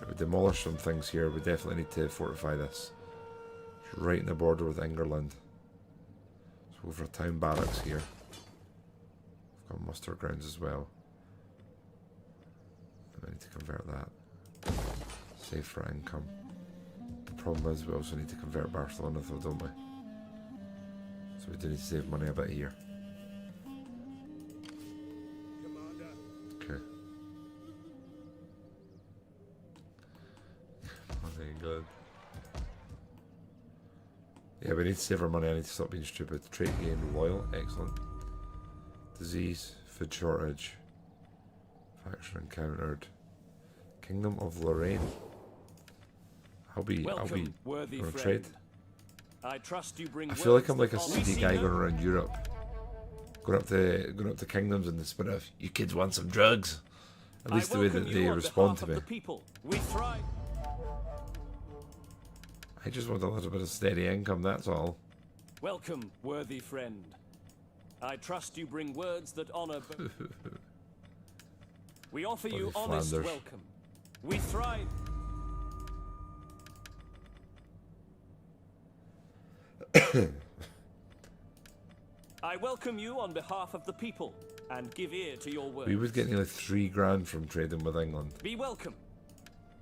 If we demolish some things here, we definitely need to fortify this. It's right in the border with England. So go for a town barracks here. We've got muster grounds as well. I need to convert that. Save for income. The problem is we also need to convert Barcelona though, don't we? So we do need to save money a bit here. Commander. Okay. Oh, good. Yeah, we need to save our money. I need to stop being stupid. Trait gain, loyal, excellent. Disease, food shortage. Faction encountered. Kingdom of Lorraine. I'll be worthy on friend. trade. I trust you bring. I feel like I'm like a words CD that guy honor- going around Europe, going up to kingdoms in the spirit of "You kids want some drugs." At least the way that they respond to me. The people. We thrive. I just want a little bit of steady income. That's all. Welcome, worthy friend. I trust you bring words that honor. We offer you Bloody honest Flanders. welcome. We thrive. I welcome you on behalf of the people and give ear to your words. We would get nearly $3,000 from trading with England. Be welcome.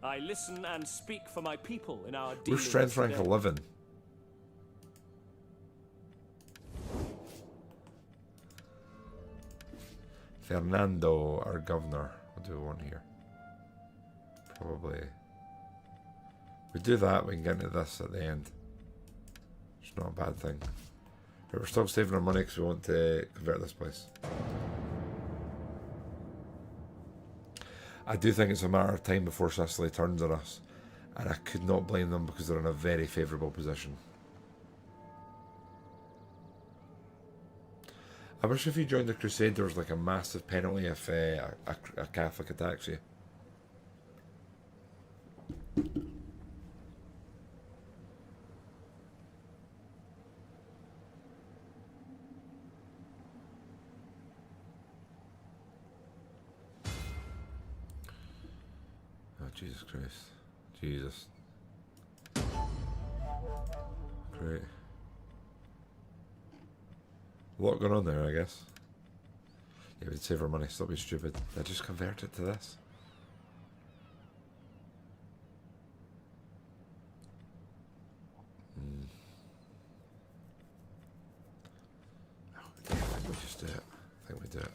I listen and speak for my people in our We're dealings strength rank today. 11. Fernando, our governor. What do we want here? Probably. We do that, we can get into this at the end. It's not a bad thing. But we're still saving our money because we want to convert this place. I do think it's a matter of time before Sicily turns on us. And I could not blame them because they're in a very favourable position. I wish if you joined the Crusade there was like a massive penalty if a Catholic attacks you. Oh, Jesus Christ. Jesus. Great. A lot going on there, I guess. Yeah, we'd save our money, stop being stupid. I just convert it to this. Oh, I think we just do it. I think we do it.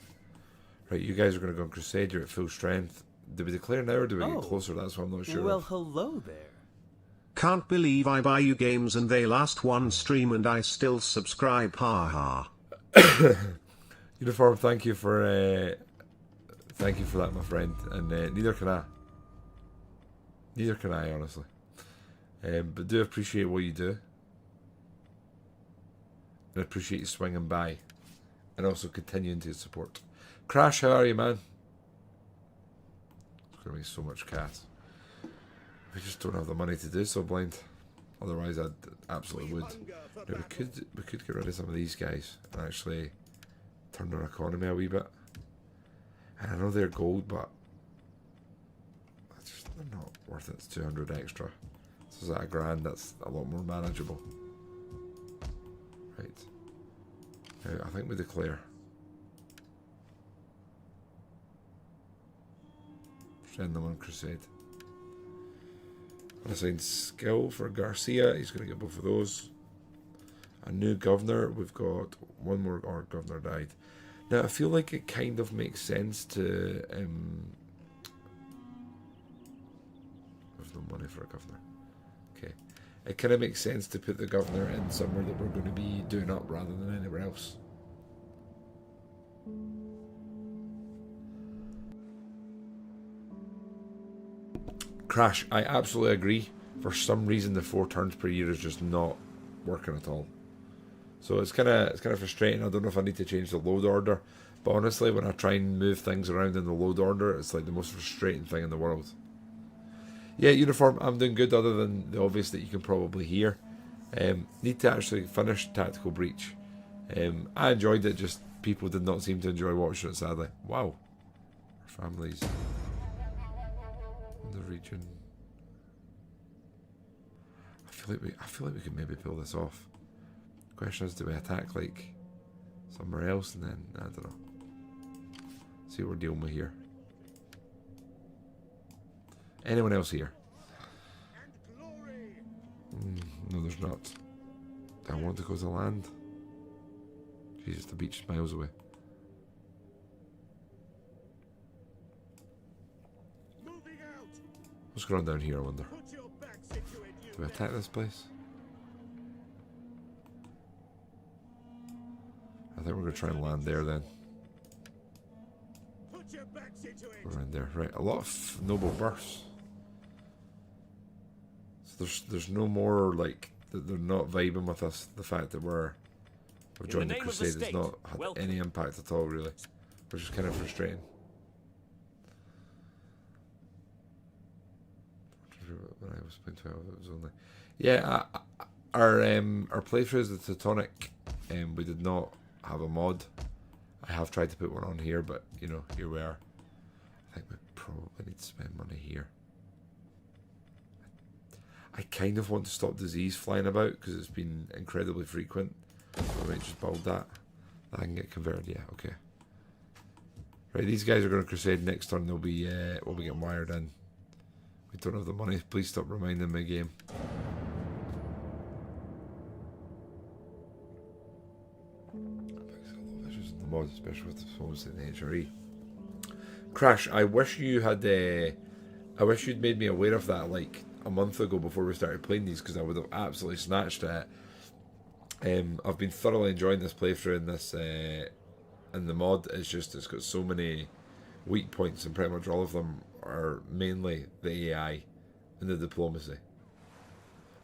Right, you guys are going to go on Crusade, you're at full strength. Do we declare now or do we get closer? That's what I'm not sure. Well, of. hello there. Can't believe I buy you games and they last one stream and I still subscribe, haha. Uniform, thank you for that, my friend. And neither can I. Neither can I, honestly. But do appreciate what you do. And appreciate you swinging by. And also continuing to support. Crash, how are you, man? There's going to be so much cat. We just don't have the money to do so, Blind. Otherwise, I absolutely would. Now, we could get rid of some of these guys and actually turn our economy a wee bit. And I know they're gold, but they're not worth it. It's 200 extra. So is that $1,000? That's a lot more manageable. Right. Now, I think we declare. Send them on Crusade. Assign skill for Garcia. He's going to get both of those. A new governor. We've got one more. Our governor died. Now I feel like it kind of makes sense to. There's no money for a governor. Okay, it kind of makes sense to put the governor in somewhere that we're going to be doing up rather than anywhere else. Crash, I absolutely agree. For some reason, the 4 turns per year is just not working at all. So it's kind of frustrating. I don't know if I need to change the load order, but honestly, when I try and move things around in the load order, it's like the most frustrating thing in the world. Yeah, Uniform, I'm doing good, other than the obvious that you can probably hear. Need to actually finish Tactical Breach. I enjoyed it, just people did not seem to enjoy watching it, sadly. Wow. Our families. The region. I feel like we could maybe pull this off. Question is, do we attack like somewhere else and then I don't know. See what we're dealing with here. Anyone else here? No, there's not. I want to go to land. Jesus, the beach is miles away. What's going on down here, I wonder? Do we attack this place? I think we're going to try and land there then. We're in there. Right, a lot of noble bursts. So there's no more, like, they're not vibing with us. The fact that we've joined the Crusade has not had any impact at all, really. Which is kind of frustrating. When I was playing 12, it was only... Yeah, our playthroughs of the Teutonic, we did not have a mod. I have tried to put one on here, but, you know, here we are. I think we probably need to spend money here. I kind of want to stop disease flying about, because it's been incredibly frequent. So I might just build that. That can get converted, yeah, okay. Right, these guys are going to Crusade next turn. They'll be, we'll be getting wired in. We don't have the money. Please stop reminding me, game. Issues in the mod, especially with the phones in the HRE. Crash, I wish you had. I wish you'd made me aware of that like a month ago before we started playing these, because I would have absolutely snatched at it. I've been thoroughly enjoying this playthrough in this in the mod. It's just it's got so many weak points, and pretty much all of them are mainly the AI and the diplomacy.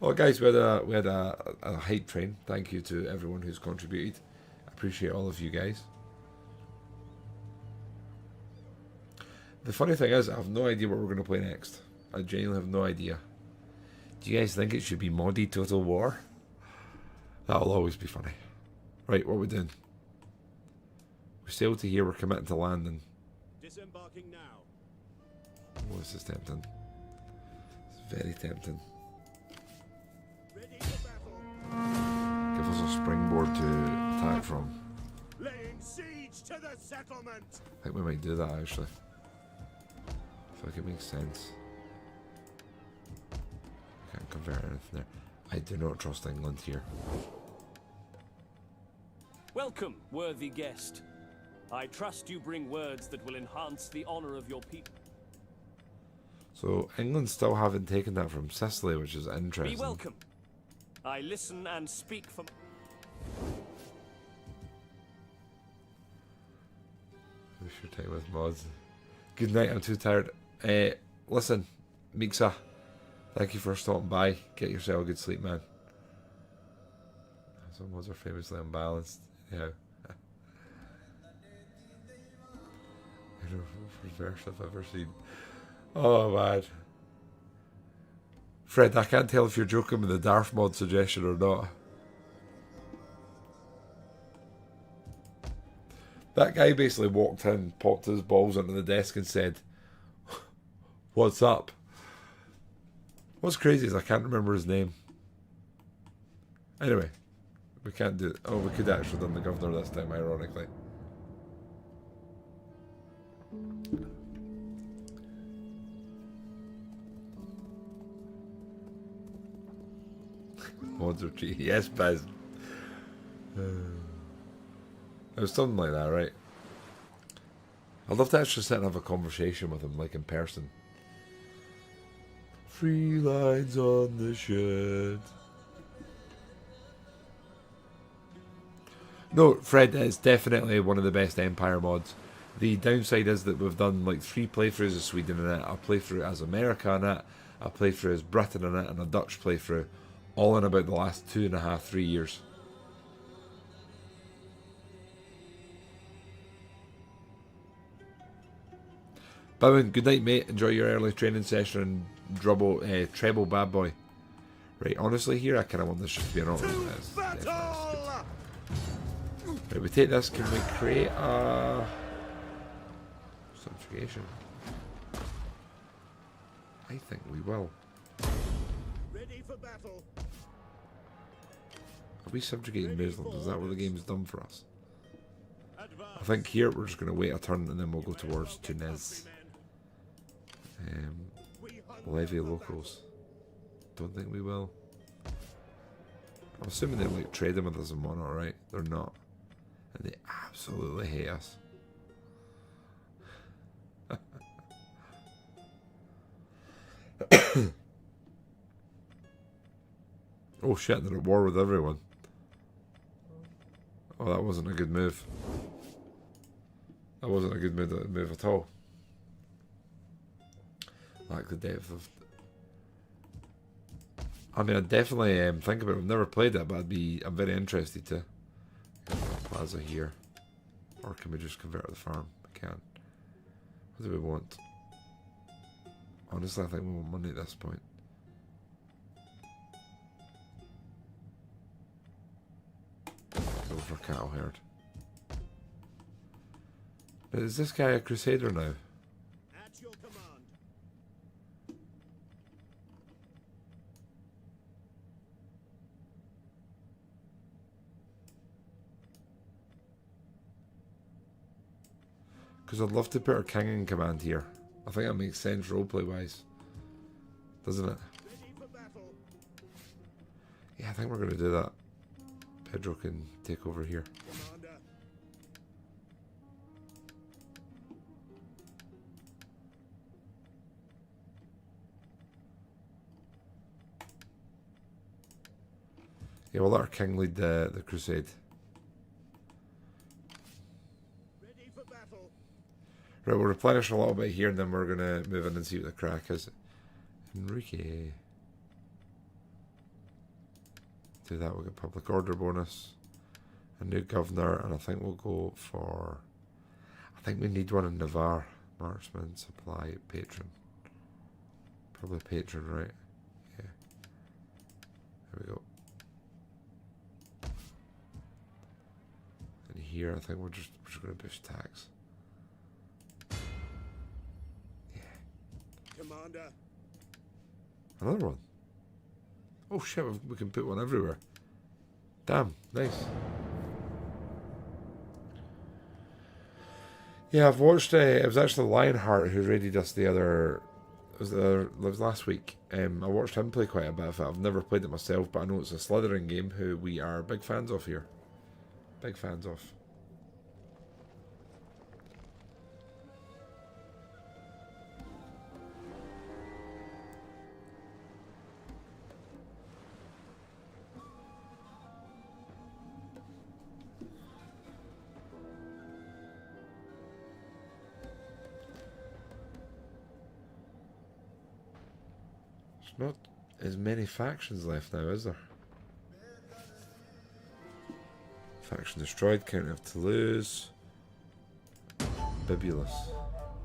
Oh, guys, we had a hype train. Thank you to everyone who's contributed. I appreciate all of you guys. The funny thing is, I have no idea what we're going to play next. I genuinely have no idea. Do you guys think it should be modded Total War? That'll always be funny. Right, what are we doing? We sailed to here. We're committing to landing. Disembarking now. Oh, this is tempting. It's very tempting. Ready for battle. Give us a springboard to attack from. Laying siege to the settlement. I think we might do that actually. I feel like it makes sense. I can't convert anything there. I do not trust England here. Welcome, worthy guest. I trust you bring words that will enhance the honor of your people. So England still haven't taken that from Sicily, which is interesting. Be welcome. I listen and speak for... We should take with mods. Good night, I'm too tired. Listen, Mixa, thank you for stopping by. Get yourself a good sleep, man. Some mods are famously unbalanced. Yeah. Reverse I've ever seen. Oh man. Fred, I can't tell if you're joking with the Darth mod suggestion or not. That guy basically walked in, popped his balls onto the desk and said, "What's up?" What's crazy is I can't remember his name. Anyway, we can't do it. Oh, we could actually have done the governor this time, ironically. Mods are cheating. Yes, Biz. It was something like that, right? I'd love to actually sit and have a conversation with him, like in person. 3 lines on the shirt. No, Fred, it's definitely one of the best Empire mods. The downside is that we've done like 3 playthroughs of Sweden in it, a playthrough as America in it, a playthrough as Britain in it, and a Dutch playthrough, all in about the last 2.5, 3 years. Bowen, good night, mate. Enjoy your early training session and treble bad boy. Right, honestly, here I kind of want this just to be an auto. Right, we take this. Can we create a subjugation? I think we will. Ready for battle. Are we subjugating Muslims? Is that what the game's done for us? I think here we're just going to wait a turn and then we'll go towards Tunis. Levy locals. Don't think we will. I'm assuming they're like trading with us and whatnot, right? They're not. And they absolutely hate us. Oh shit, they're at war with everyone. Oh, that wasn't a good move. That wasn't a good move at all. Like the depth of... I mean, I definitely think about it. I've never played it, but I'm very interested to. Plaza here. Or can we just convert the farm? We can. What do we want? Honestly, I think we want money at this point. Go for cattle herd. But is this guy a crusader now? At your command. Because I'd love to put our king in command here. I think that makes sense roleplay wise. Doesn't it? Ready for battle. Yeah, I think we're going to do that. Pedro can take over here. Commander. Yeah, we'll let our king lead the crusade. Ready for battle. Right, we'll replenish a little bit here and then we're going to move in and see what the crack is. Enrique. Do that, we'll get public order bonus. A new governor, and I think we'll go for... I think we need one in Navarre. Marksman, supply, patron. Probably patron, right? Yeah. There we go. And here, I think we're just going to push tax. Yeah. Commander. Another one. Oh shit, we can put one everywhere. Damn, nice. Yeah, I've watched, it was actually Lionheart who raided us it was last week. I watched him play quite a bit of it. I've never played it myself, but I know it's a Slytherin game who we are big fans of here. Big fans of. Not as many factions left now, is there? Faction destroyed, County of Toulouse. Bibulus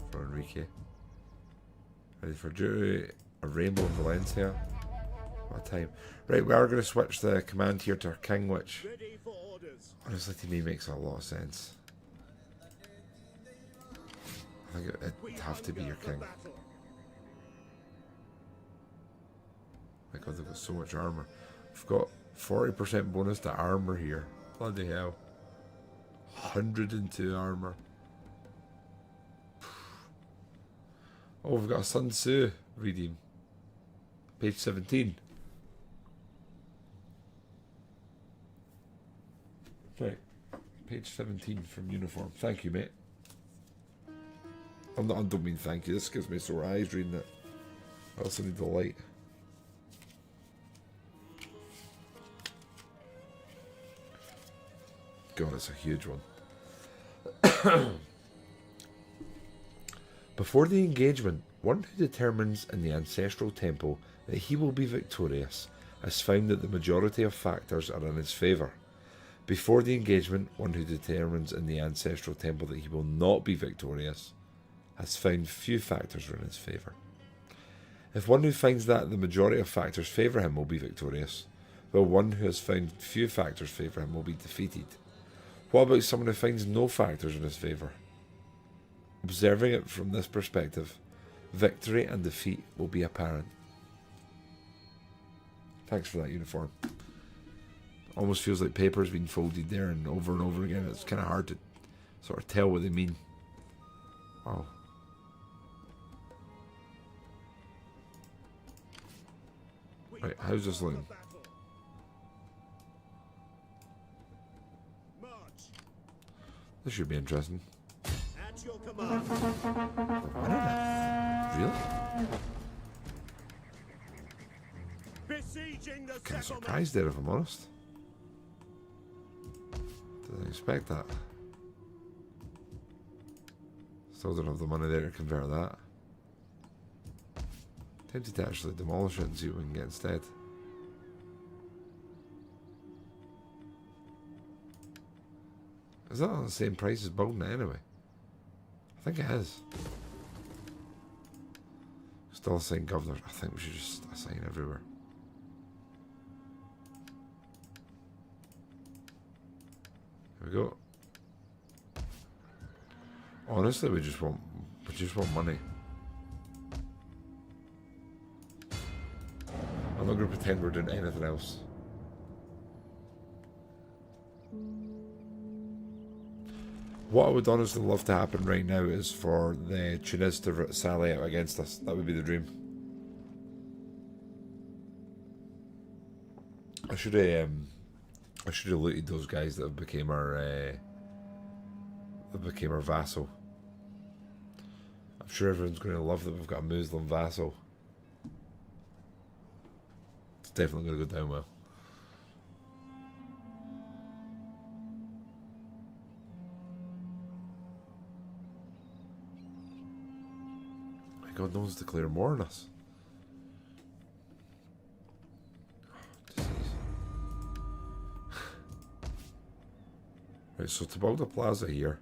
for Enrique. Ready for duty. A rainbow in Valencia. What a time. Right, we are going to switch the command here to our king, which honestly to me makes a lot of sense. I think it'd have to be your king. My god, they've got so much armour. We've got 40% bonus to armour here. Bloody hell. 102 armour. Oh, we've got a Sun Tzu redeem. Page 17. Right. Page 17 from uniform. Thank you, mate. I don't mean thank you. This gives me sore eyes reading it. I also need the light. God, it's a huge one. Before the engagement, one who determines in the ancestral temple that he will be victorious has found that the majority of factors are in his favour. Before the engagement, one who determines in the ancestral temple that he will not be victorious has found few factors are in his favour. If one who finds that the majority of factors favour him will be victorious, while one who has found few factors favour him will be defeated. What about someone who finds no factors in his favour? Observing it from this perspective, victory and defeat will be apparent. Thanks for that uniform. Almost feels like paper's been folded there and over again. It's kind of hard to sort of tell what they mean. Wow. Right, how's this looking? This should be interesting. At your command. Really? Besieging the Kind of settlement. surprised there, if I'm honest. Didn't expect that. Still don't have the money there to convert that. Tempted to actually demolish it and see what we can get instead. Is that on the same price as building it anyway? I think it is. Still assign governors. I think we should just assign everywhere. There we go. Honestly, we just want money. I'm not going to pretend we're doing anything else. What I would honestly love to happen right now is for the Tunis to sally out against us. That would be the dream. I should have looted those guys that have became our vassal. I'm sure everyone's going to love that we've got a Muslim vassal. It's definitely going to go down well. God, no one's declared war on us. Right, so to build a plaza here,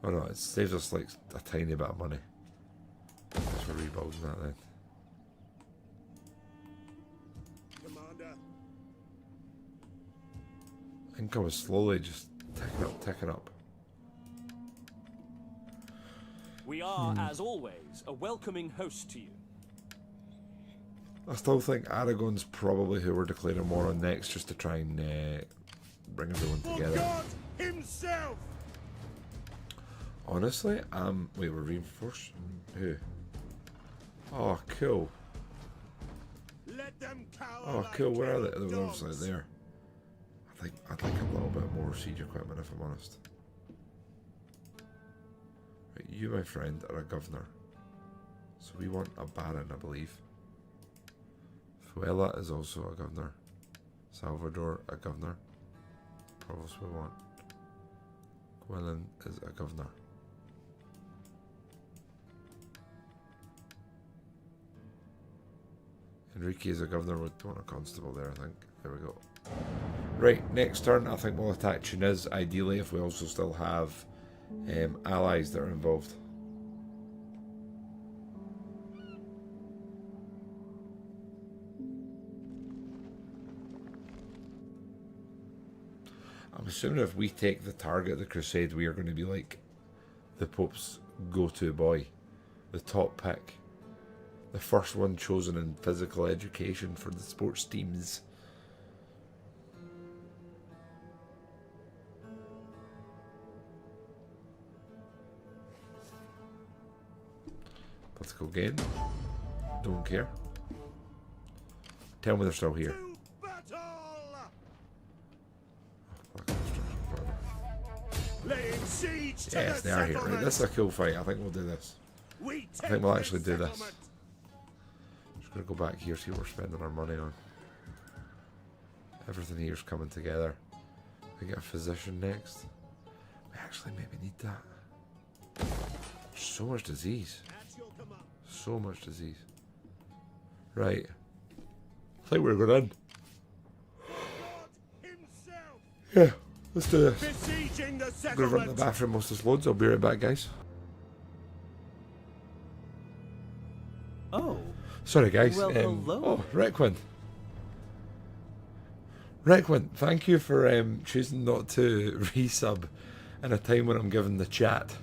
oh no, it saves us like a tiny bit of money. Thanks for rebuilding that then. Commander. Income is slowly just ticking up. We are, as always, a welcoming host to you. I still think Aragon's probably who we're declaring war on next, just to try and bring everyone For together. God himself. Honestly, wait, we're reinforced? Who? Oh, cool. Let them cower Oh, like cool. Where are they? killed They're obviously dogs. there. I'd like a little bit more siege equipment, if I'm honest. Right, you, my friend, are a governor. So we want a baron, I believe. Fuela is also a governor. Salvador, a governor. Provost we want. Gwilyn is a governor. Enrique is a governor. We don't want a constable there, I think. There we go. Right, next turn, I think we'll attack Tunis, ideally, if we also still have allies that are involved. I'm assuming if we take the target of the crusade, we are going to be like the Pope's go-to boy, the top pick, the first one chosen in physical education for the sports teams. Political gain. Don't care. Tell me they're still here. Yes, they are here. Right, this is a cool fight. I think we'll do this. I think we'll actually do this. Just gonna go back here, see what we're spending our money on. Everything here's coming together. We get a physician next. We actually maybe need that. There's so much disease. So much disease. Right. I think we're going in. Yeah, let's do this. I'm going to run to the bathroom whilst this loads. I'll be right back, guys. Oh. Sorry, guys. Well, hello. Oh, Requin. Requin, thank you for choosing not to resub in a time when I'm given the chat,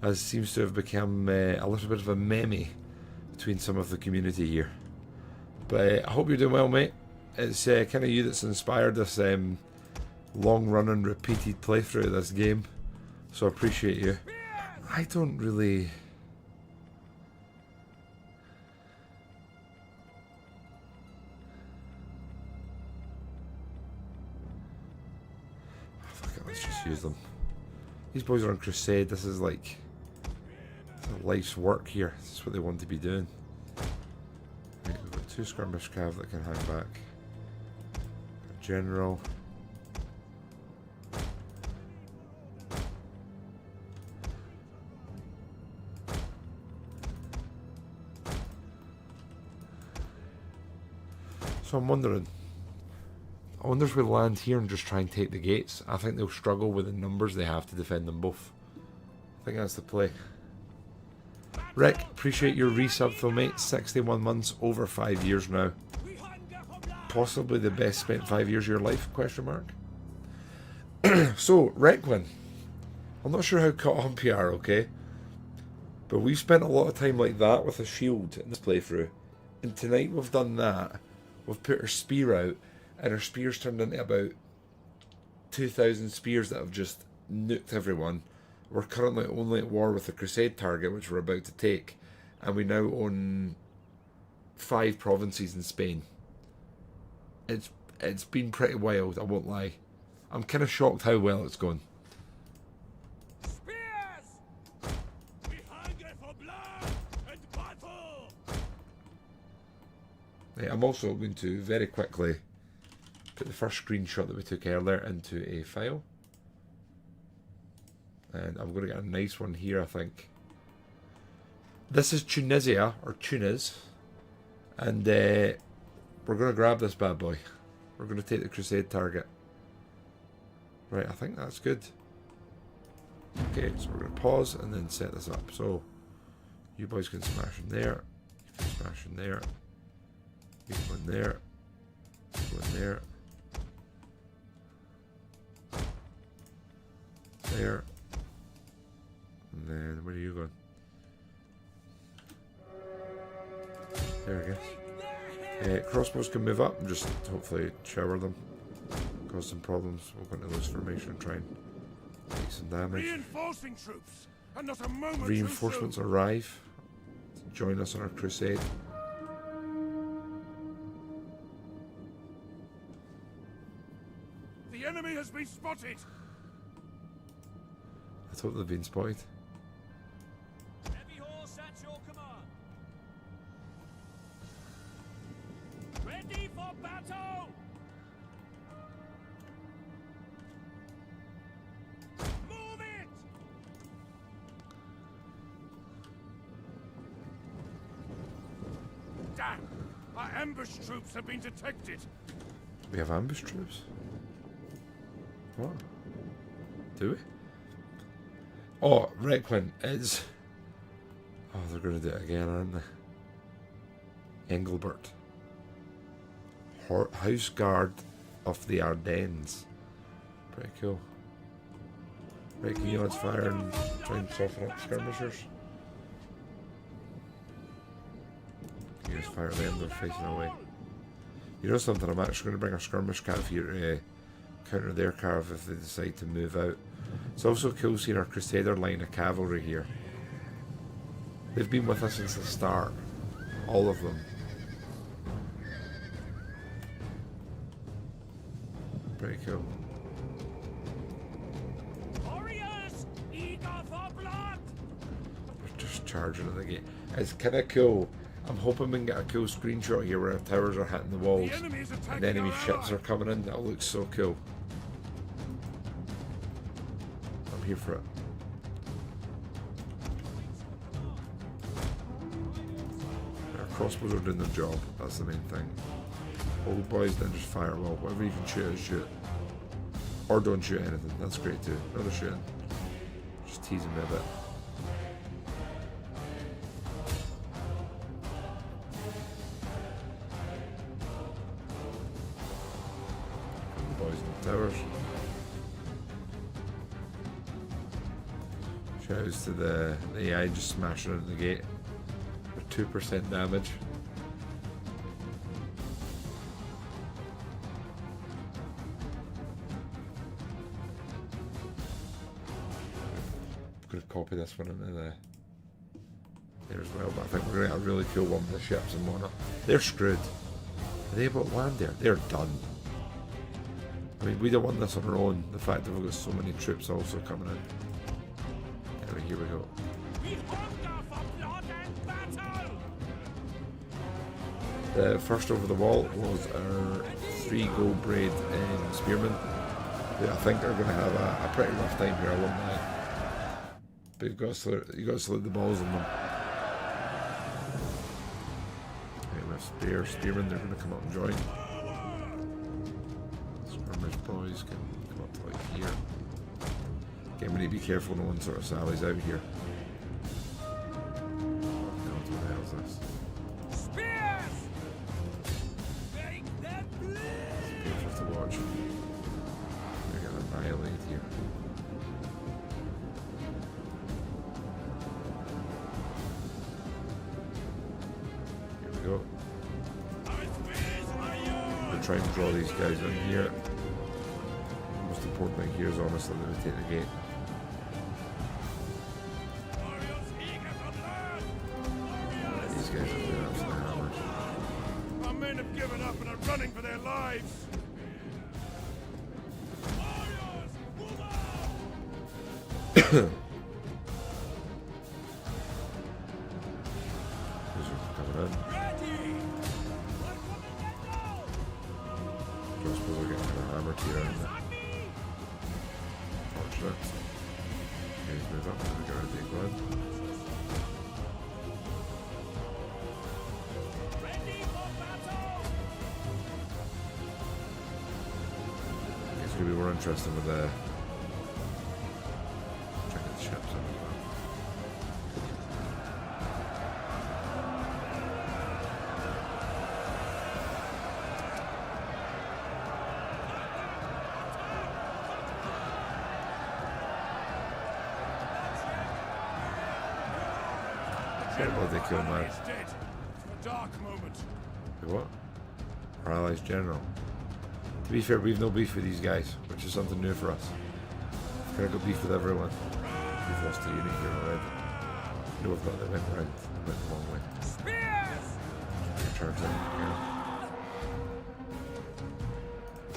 as seems to have become a little bit of a meme between some of the community here. But I hope you're doing well, mate. It's kind of you that's inspired this long-running, repeated playthrough of this game, so I appreciate you. I don't really... Oh, fuck it, let's just use them. These boys are on crusade. This is like life's work here. This is what they want to be doing. Right, we've got 2 skirmish cav that can hang back. A general. So I'm wondering, I wonder if we land here and just try and take the gates. I think they'll struggle with the numbers they have to defend them both. I think that's the play. Rick, appreciate your resub though, mate. 61 months, over 5 years now. Possibly the best spent 5 years of your life, question mark. So, Requin, I'm not sure how caught up you are, okay? But we've spent a lot of time like that with a shield in this playthrough. And tonight we've done that. We've put our spear out, and our spears turned into about 2,000 spears that have just nuked everyone. We're currently only at war with the Crusade target, which we're about to take, and we now own 5 provinces in Spain. It's been pretty wild, I won't lie. I'm kind of shocked how well it's gone. Spears! We hunger for blood and battle! Right, I'm also going to very quickly put the first screenshot that we took earlier into a file. And I'm going to get a nice one here, I think. This is Tunisia, or Tunis. And we're going to grab this bad boy. We're going to take the Crusade target. Right, I think that's good. Okay, so we're going to pause and then set this up. So, you boys can smash in there. You can smash in there. You can go in there. Go in there. There. And then, where are you going? There, I guess. Crossbows can move up and just hopefully shower them. Cause some problems. We'll go into loose formation and try and take some damage. Reinforcing troops, and not a moment Reinforcements arrive to join us on our crusade. The enemy has been spotted. I thought they'd been spotted. Heavy horse at your command. Ready for battle! Move it! Damn! Our Ambush troops have been detected. We have ambush troops? What? Do we? Oh, Requin is... Oh, they're going to do it again, aren't they? Engelbert. House Guard of the Ardennes. Pretty cool. Right, can you let's fire and try and soften up skirmishers? You just fire them, they're facing away. You know something, I'm actually going to bring a skirmish cav here to counter their cav if they decide to move out. It's also cool seeing our Crusader line of cavalry here. They've been with us since the start. All of them. Pretty cool. Warriors, eager for blood. We're just charging at the gate. It's kind of cool. I'm hoping we can get a cool screenshot here where our towers are hitting the walls and enemy ships are coming in. That looks so cool. I'm here for it. Our crossbows are doing their job. That's the main thing. Old boys then just fire well. Whatever you can shoot is shoot. Or don't shoot anything. That's great too. No, they're shooting. Just teasing me a bit. Boys in the towers. Shouts to the AI just smashing into the gate for 2% damage. Could have copied this one into there as well, but I think we're going to get a really cool one with the ships and whatnot. They're screwed. Are they able to land there? They're done. I mean, we'd have won this on our own, the fact that we've got so many troops also coming in. Anyway, here we go. We hunger for blood and battle. The first over the wall was our 3 gold braid spearmen, who I think are going to have a pretty rough time here, I won't lie. But you've got to salute the balls on them. Okay, we have spearmen, they're going to come up and join. Skirmish boys can come up to like here. Again, we need to be careful no one sort of sallies out here. What the hell is this? Spears! Make them bleed! It's painful to watch. They're going to annihilate here. Here we go. We're trying to draw these guys in here. The most important thing here is honestly that we take the gate. These guys are doing absolutely hammered. Our men have given up and are running for their lives. These are coming in. Crossbows are getting kind of hammered here, aren't they? Fortunate. Guys move up, we gotta take one. It's gonna be more interesting with the checking the ships out as well. What they kill, man? It's dead. A dark moment. What? Our allies general. To be fair, we've no beef with these guys, which is something new for us. We've kind of got beef with everyone. We've lost a unit here already. No, we've not. They went round. They went the long way. Spears! Charge in again.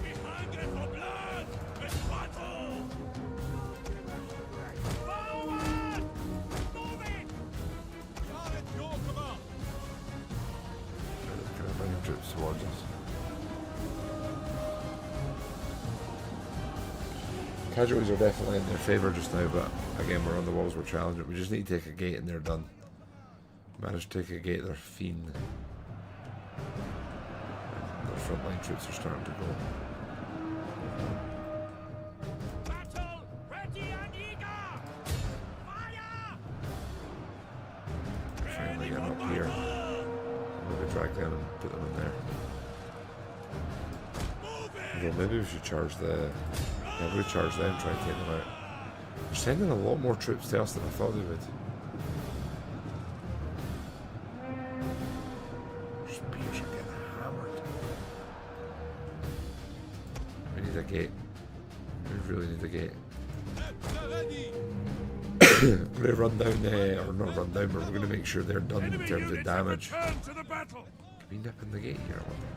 We hunger for blood and battle. Forward! Move it! Charlotte, your command. Kind of bringing troops towards us. Casualties are definitely in their favour just now, but again, we're on the walls, we're challenging. We just need to take a gate and they're done. Managed to take a gate, they're fiend. frontline troops are starting to go. Battle ready and eager! Fire! Finally get up here. Maybe drag them and put them in there. Although maybe we should charge the... Yeah, we charge them and try and take them out. They're sending a lot more troops to us than I thought they would. Spears are getting hammered. We need a gate. We really need a gate. We're going to run down there, or not run down, but we're going to make sure they're done in terms of damage. To the battle. Can we nip in the gate here? I wonder?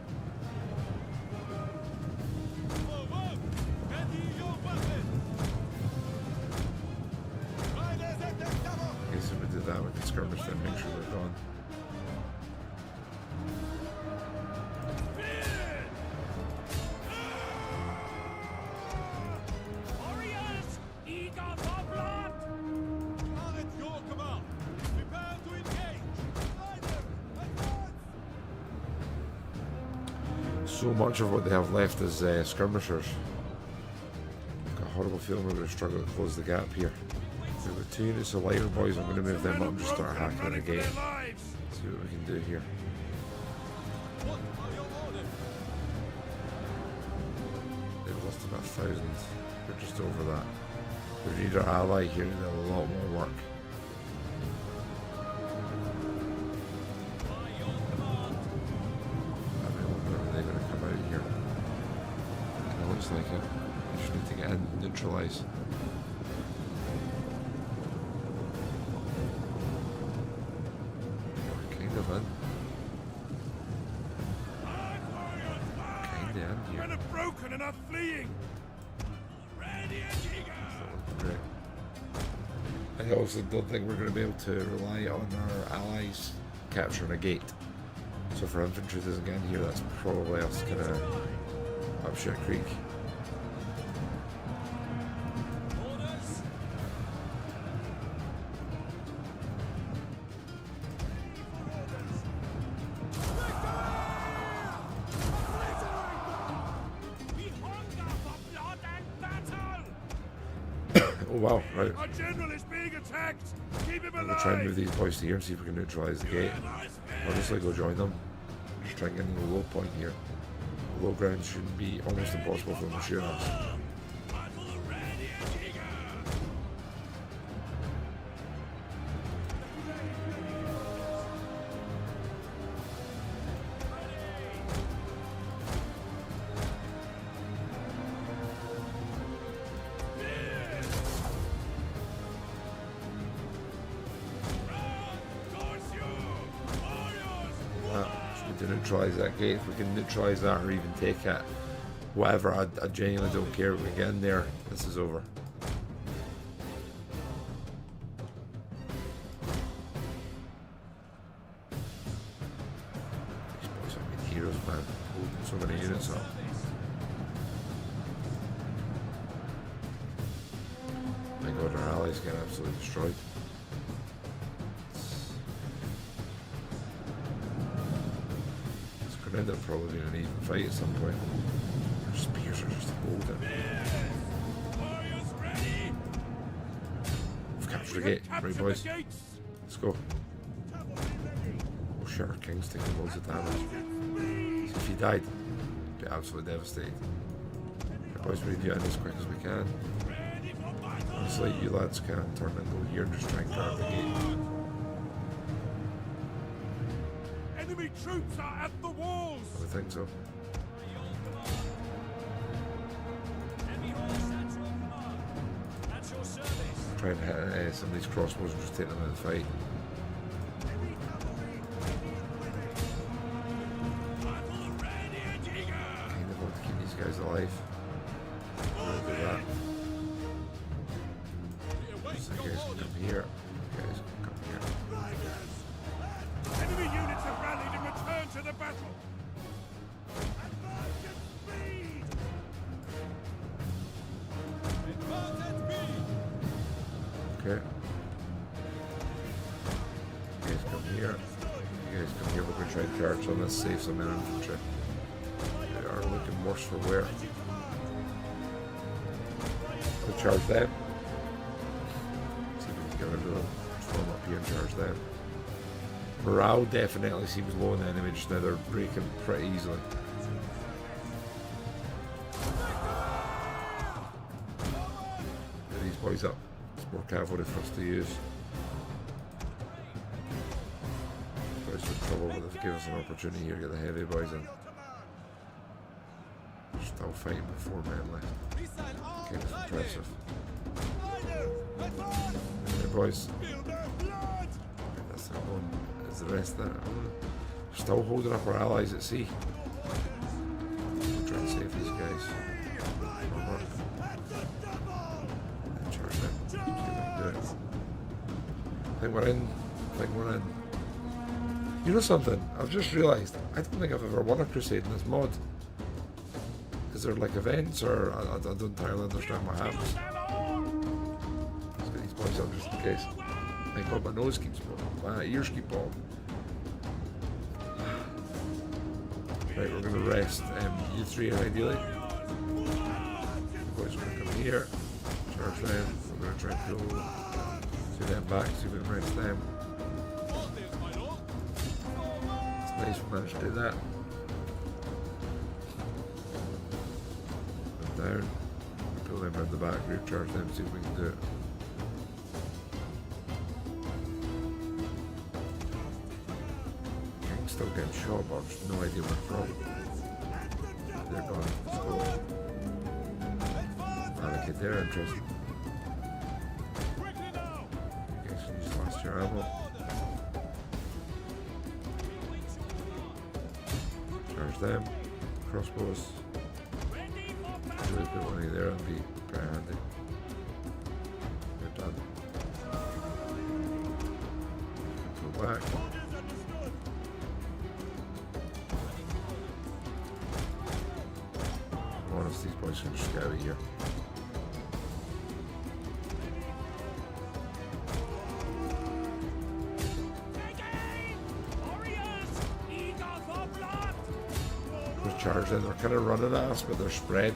Okay, so we did that, we can skirmish them, make sure they're gone. Warriors, eager for blood! At your command. Prepare to engage. So much of what they have left is skirmishers. I've got a horrible feeling we're going to struggle to close the gap here. We've got 2 units of lighter boys. I'm going to move them up and just start hacking the gate. See what we can do here. They've lost about 1,000. We're just over that. We need our ally here to do a lot more work. They're going to come out here. It looks like it. I just need to get in and neutralise. We're kind of in. Kind of in here. Men are broken and are fleeing. Ready and eager. Great. I also don't think we're going to be able to rely on our allies capturing a gate. So if our infantry doesn't get in here, that's probably us kind of up shit creek. Orders! We hunger for blood and battle! Oh wow, right. Our general is being attacked. Keep him We'll alive. try and move these boys to here and see if we can neutralise the gate. Or just like go join them. Just try and get in the low point here. The low ground shouldn't be almost impossible for them to shoot us. Battle ready and eager. To neutralise that gate, if we can neutralise that or even take it, whatever, I genuinely don't care. If we get in there, this is over. These boys have been heroes, man, holding so many units up. My god, our allies get absolutely destroyed. End up probably in an even fight at some point. Their spears are just golden. Warriors ready. We've captured the gate, right boys? Let's go. Oh shit, our king's taking loads of damage. See, if he died, he'd be absolutely devastated. Right boys, we need to get in as quick as we can. Honestly, you lads can turn and go here and just try and grab the gate. Enemy troops are at the walls. I think so. Heavy horse at your command. At your service. Try and hit some of these crossbows and just take them out of the fight. Battle ready and eager. Kind of want to keep these guys alive. We'll do that. So you guys can come here. You guys can come here. Enemy units have rallied and returned to the battle. Advance at speed. Advance at speed. Okay. You guys come here. You guys come here. We're going to try and charge on this, save some infantry. worse for wear. We'll charge them. See if we can get rid of them. Storm up here and charge them. Morale definitely seems low in the enemy just now. They're breaking pretty easily. Get these boys up. It's more cavalry for us to use. Boys in trouble, but they've given us an opportunity here to get the heavy boys in. They're still fighting with 4 men left. Okay, that's impressive. Hey boys. That's the one. Is the rest there? Still holding up our allies at sea. We'll try and save these guys. Charge them. See if we can do it. I think we're in. You know something? I've just realised I don't think I've ever won a crusade in this mod. Is there like events, or I don't entirely understand what happens. Let's get these boys up just in case. My god, my nose keeps popping. My ears keep popping. Right, we're going to rest you three ideally. The boys are going to come here. Charge them. We're going to try and pull them back, see if we can rest them. It's nice we managed to do that. Down, pull them around the back, recharge them, see if we can do it. I'm still getting shot, but I've just no idea where from. They're gone. Let's go. Okay, they're interesting. Okay, so you just lost your ammo. Charge them. Crossbows. Really put one in there and be very handy. They're done. Pull back. I'm honest, these boys can just get out of here. We're charging, they're kind of running at us, but they're spread.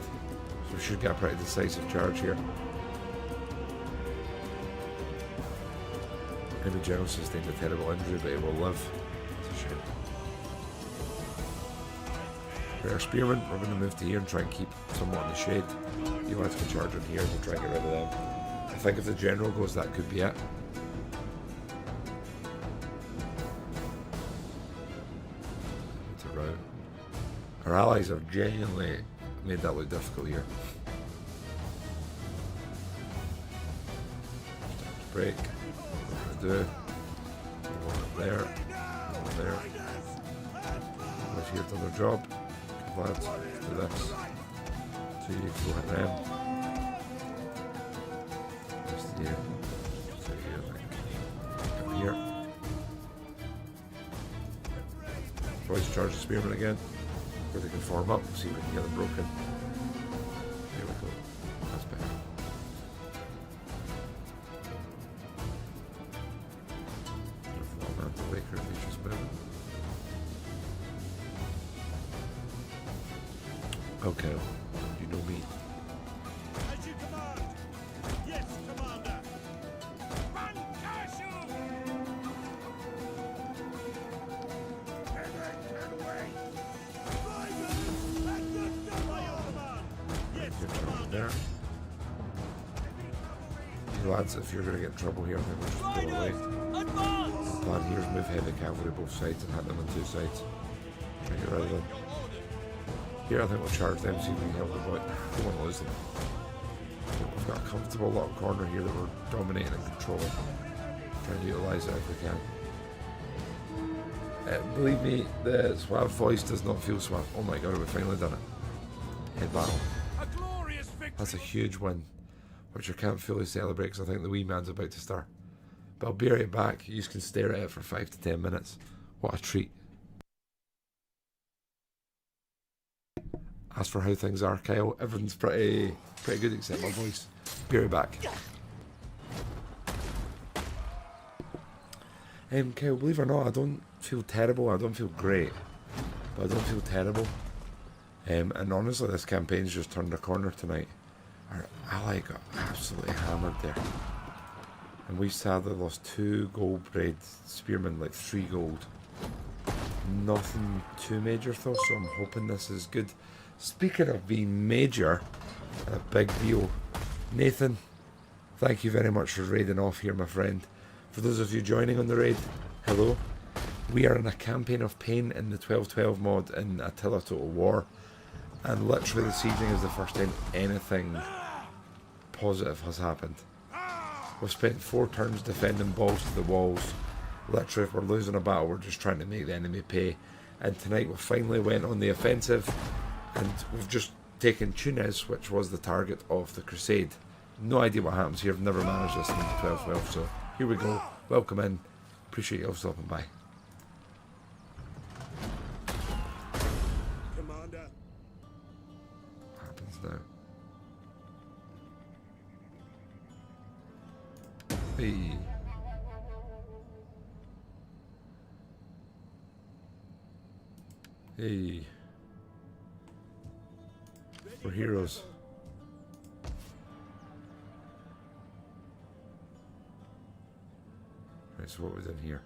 So we should get a pretty decisive charge here. Maybe General sustained a terrible injury, but he will live. It's a shame. For our spearmen, we're going to move to here and try and keep somewhat in the shade. You guys can charge in here and we'll try and get rid of them. I think if the general goes, that could be it. It's a rout. Our allies have genuinely made that look difficult here. Break. What we're going to do. One up there. One there. Both here done their job. Good lads. Let's do this. Two, go hit them. Just here. So here, come here. Boys charge the spearmen again. Where they can form up, see if we can get them broken. Here we go. That's better. Fall man to Laker if he's just moving. Okay, you know me. As you command. Yes, Commander. There. You lads, if you're going to get in trouble here, I think we'll just pull away. The plan here is move heavy cavalry both sides and hit them on two sides. Try and get rid of them. Here I think we'll charge them, see if we can help them out. We don't want to lose them. We've got a comfortable little corner here that we're dominating and controlling. Try and utilise it if we can. Believe me, the suave voice does not feel suave. Oh my god, we've finally done it. Head battle. That's a huge win, which I can't fully celebrate because I think the wee man's about to start. But I'll be right back. You can stare at it for 5 to 10 minutes. What a treat. As for how things are, Kyle, everything's pretty good except my voice. Be right back. Kyle, believe it or not, I don't feel terrible. I don't feel great, but I don't feel terrible. And honestly, this campaign's just turned a corner tonight. Our ally got absolutely hammered there. And we sadly lost 2 gold-braid spearmen, like 3 gold. Nothing too major though, so I'm hoping this is good. Speaking of being major, a big deal. Nathan, thank you very much for raiding off here, my friend. For those of you joining on the raid, hello. We are in a campaign of pain in the 1212 mod in Attila Total War. And literally this evening is the first time anything positive has happened. We've spent 4 turns defending balls to the walls. Literally, if we're losing a battle, we're just trying to make the enemy pay. And tonight we finally went on the offensive, and we've just taken Tunis, which was the target of the Crusade. No idea what happens here. I've never managed this in 1212, so here we go. Welcome in. Appreciate you all stopping by. Commander. What happens now? Hey. Hey. We're heroes. Right, so what was in here?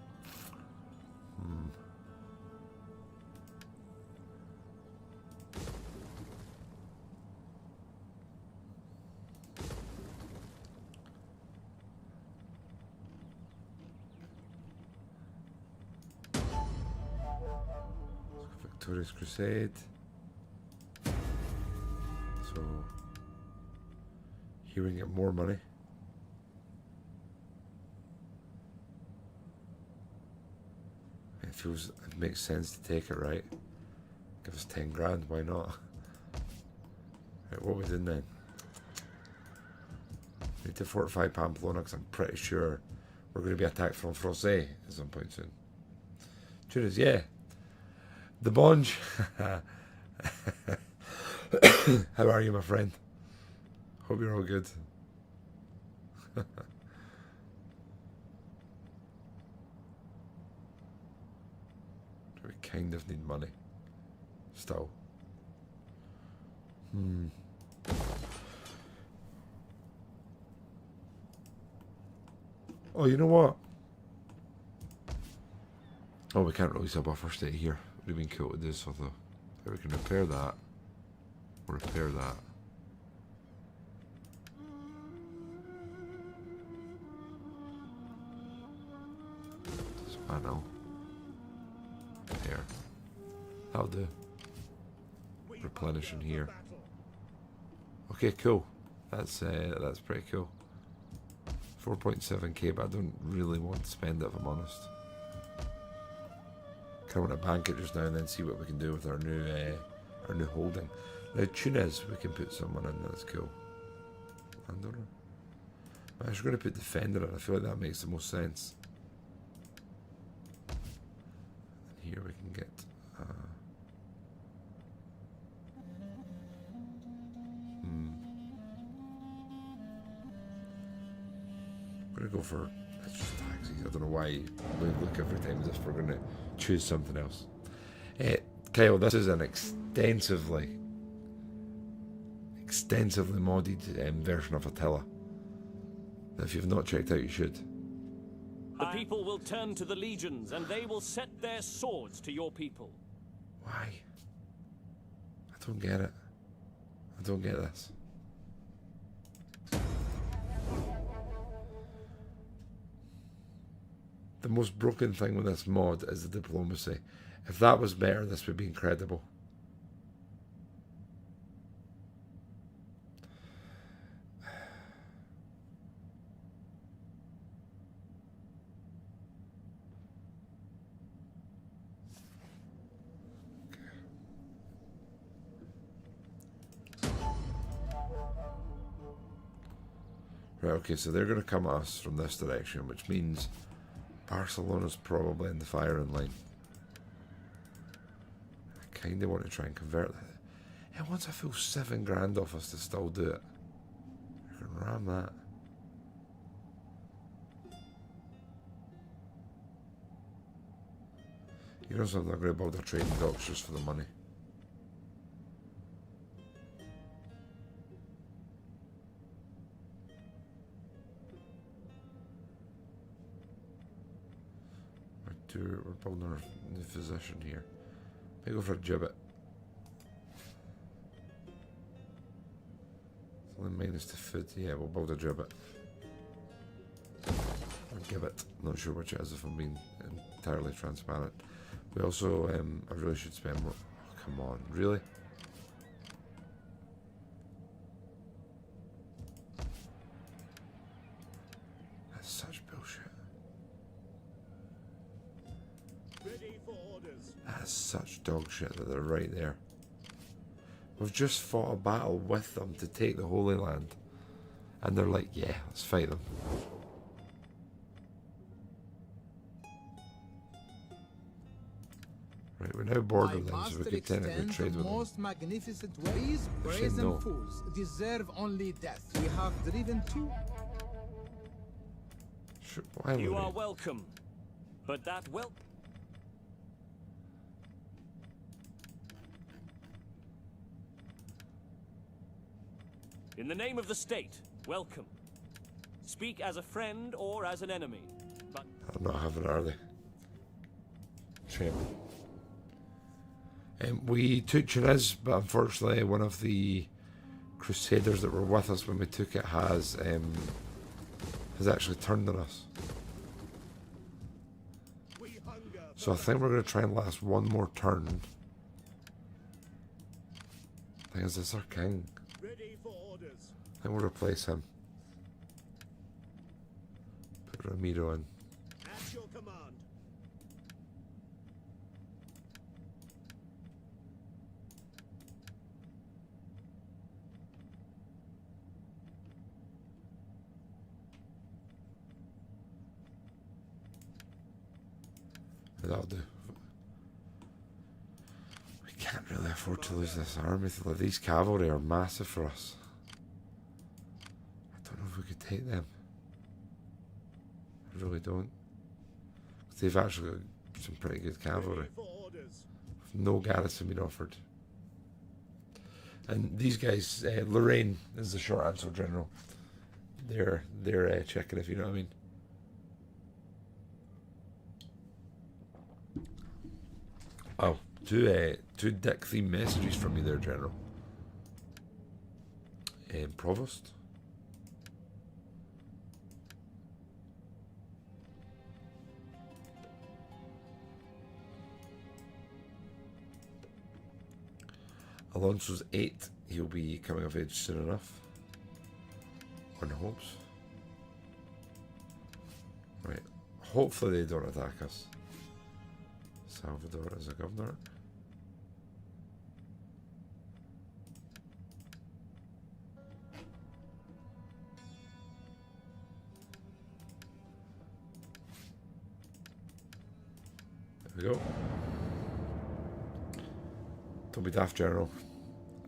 Victorious Crusade. So here we can get more money. It makes sense to take it, right? Give us 10 grand, why not? Right, what was in then? We need to fortify Pamplona because I'm pretty sure we're going to be attacked from Francais at some point soon. Tunis, yeah. The Bonge. How are you, my friend? Hope you're all good. We kind of need money. Still. Oh, you know what? Oh, we can't release a buffer state here. Would have been cool to do so though. So we can repair that. Or repair that. Dismantle. Repair. That'll do. Replenish in here. Okay, cool. That's pretty cool. 4.7k, but I don't really want to spend it if I'm honest. Kind of want to bank it just now and then see what we can do with our new holding. Now Tunis, we can put someone in. That's cool. Andorra. I'm actually going to put Defender in. I feel like that makes the most sense. And here we can get. I'm going to go for. That's just taxis. I don't know why we look every time as if we're going to choose something else. Kyle, this is an extensively modded version of Attila. If you've not checked out, you should. The people will turn to the legions, and they will set their swords to your people. Why? I don't get it. I don't get this. The most broken thing with this mod is the diplomacy. If that was better, this would be incredible. Right, okay, so they're going to come at us from this direction, which means Barcelona's probably in the firing line. I kind of want to try and convert that. It wants a full 7 grand off us to still do it. I can ram that. You know something, I'm going to build a trading docks just for the money. we're building our new position here. Maybe go for a gibbet. It's only minus to food. Yeah, we'll build a gibbet. Or gibbet. I'm not sure which it is if I'm being entirely transparent. We also, I really should spend more. Oh, come on, really? That's such bullshit. Ready for orders. That's such dog shit that they're right there. We've just fought a battle with them to take the Holy Land. And they're like, yeah, let's fight them. Right, we're now bordered them, so we could technically trade with them. Most magnificent ways, They're saying brazen no. fools deserve only death. We have driven two. Sure, why You would are we? welcome. But that In the name of the state, welcome. Speak as a friend or as an enemy. But I'm not having it, are they? Shame. We took Tunis, but unfortunately one of the Crusaders that were with us when we took it has actually turned on us. We hunger. So I think we're going to try and last one more turn. I think is this our king? Ready for orders. I think we'll replace him. Put Ramiro in. At your command. That'll do. We can't really afford to lose this army. These cavalry are massive for us. I don't know if we could take them. I really don't. 'Cause they've actually got some pretty good cavalry. Ready for orders. No garrison being offered. And these guys, Lorraine is the short answer, General. They're checking, if you know what I mean. Oh, two dick theme messages from you there, General. Provost. Alonso's 8. He'll be coming of age soon enough. One hopes. Right. Hopefully they don't attack us. Salvador as a governor. There we go. Don't be daft, General.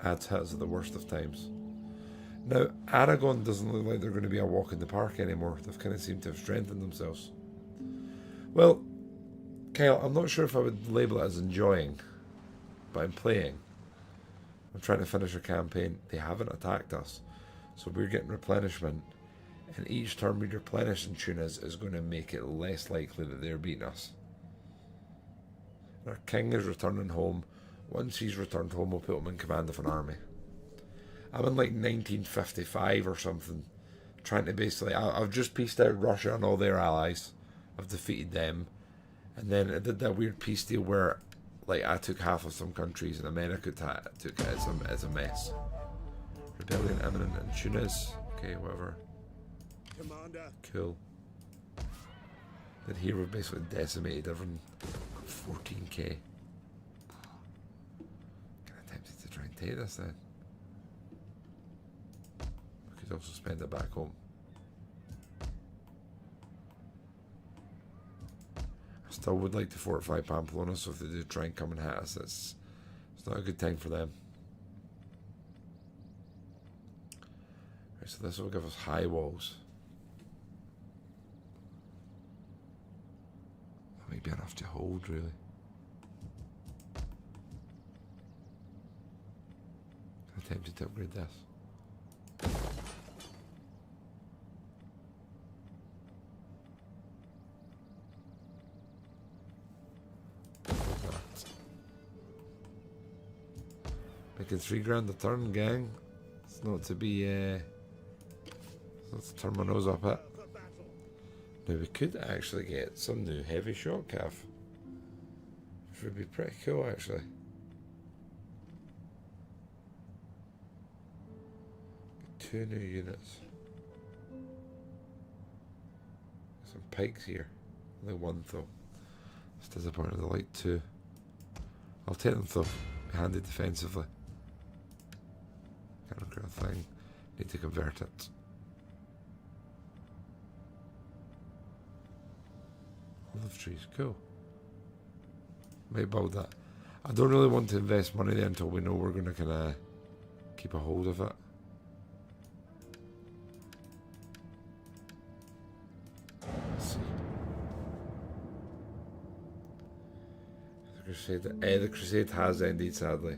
Adds hits at the worst of times. Now, Aragon doesn't look like they're going to be a walk in the park anymore. They've kind of seemed to have strengthened themselves. Well, Kyle, I'm not sure if I would label it as enjoying, but I'm playing. I'm trying to finish a campaign. They haven't attacked us, so we're getting replenishment, and each turn we replenish in Tunis is going to make it less likely that they're beating us. Our king is returning home. Once he's returned home, we'll put him in command of an army. I'm in like 1955 or something, trying to basically... I've just pieced out Russia and all their allies. I've defeated them. And then I did that weird peace deal where, like, I took half of some countries and America took it as a mess. Rebellion imminent in Tunis. Okay, whatever. Commander. Cool. Then here we've basically decimated everyone. 14k. Kind of tempted to try and take this then. We could also spend it back home. Still would like to fortify Pamplona, so if they do try and come and hit us, it's not a good time for them. Right, so this will give us high walls. That might be enough to hold, really. I'm tempted to upgrade this. making 3 grand a turn, gang. It's not to be, not to turn my nose up at. Now we could actually get some new heavy shot cav, which would be pretty cool actually. Get 2 new units. Some pikes here. Only 1 though. It's disappointing. I like 2. I'll take them though. Be handy defensively. Can't regret a thing. Need to convert it. Olive trees, cool. Might build that. I don't really want to invest money there until we know we're going to kind of keep a hold of it. Let's see. The crusade has ended, sadly.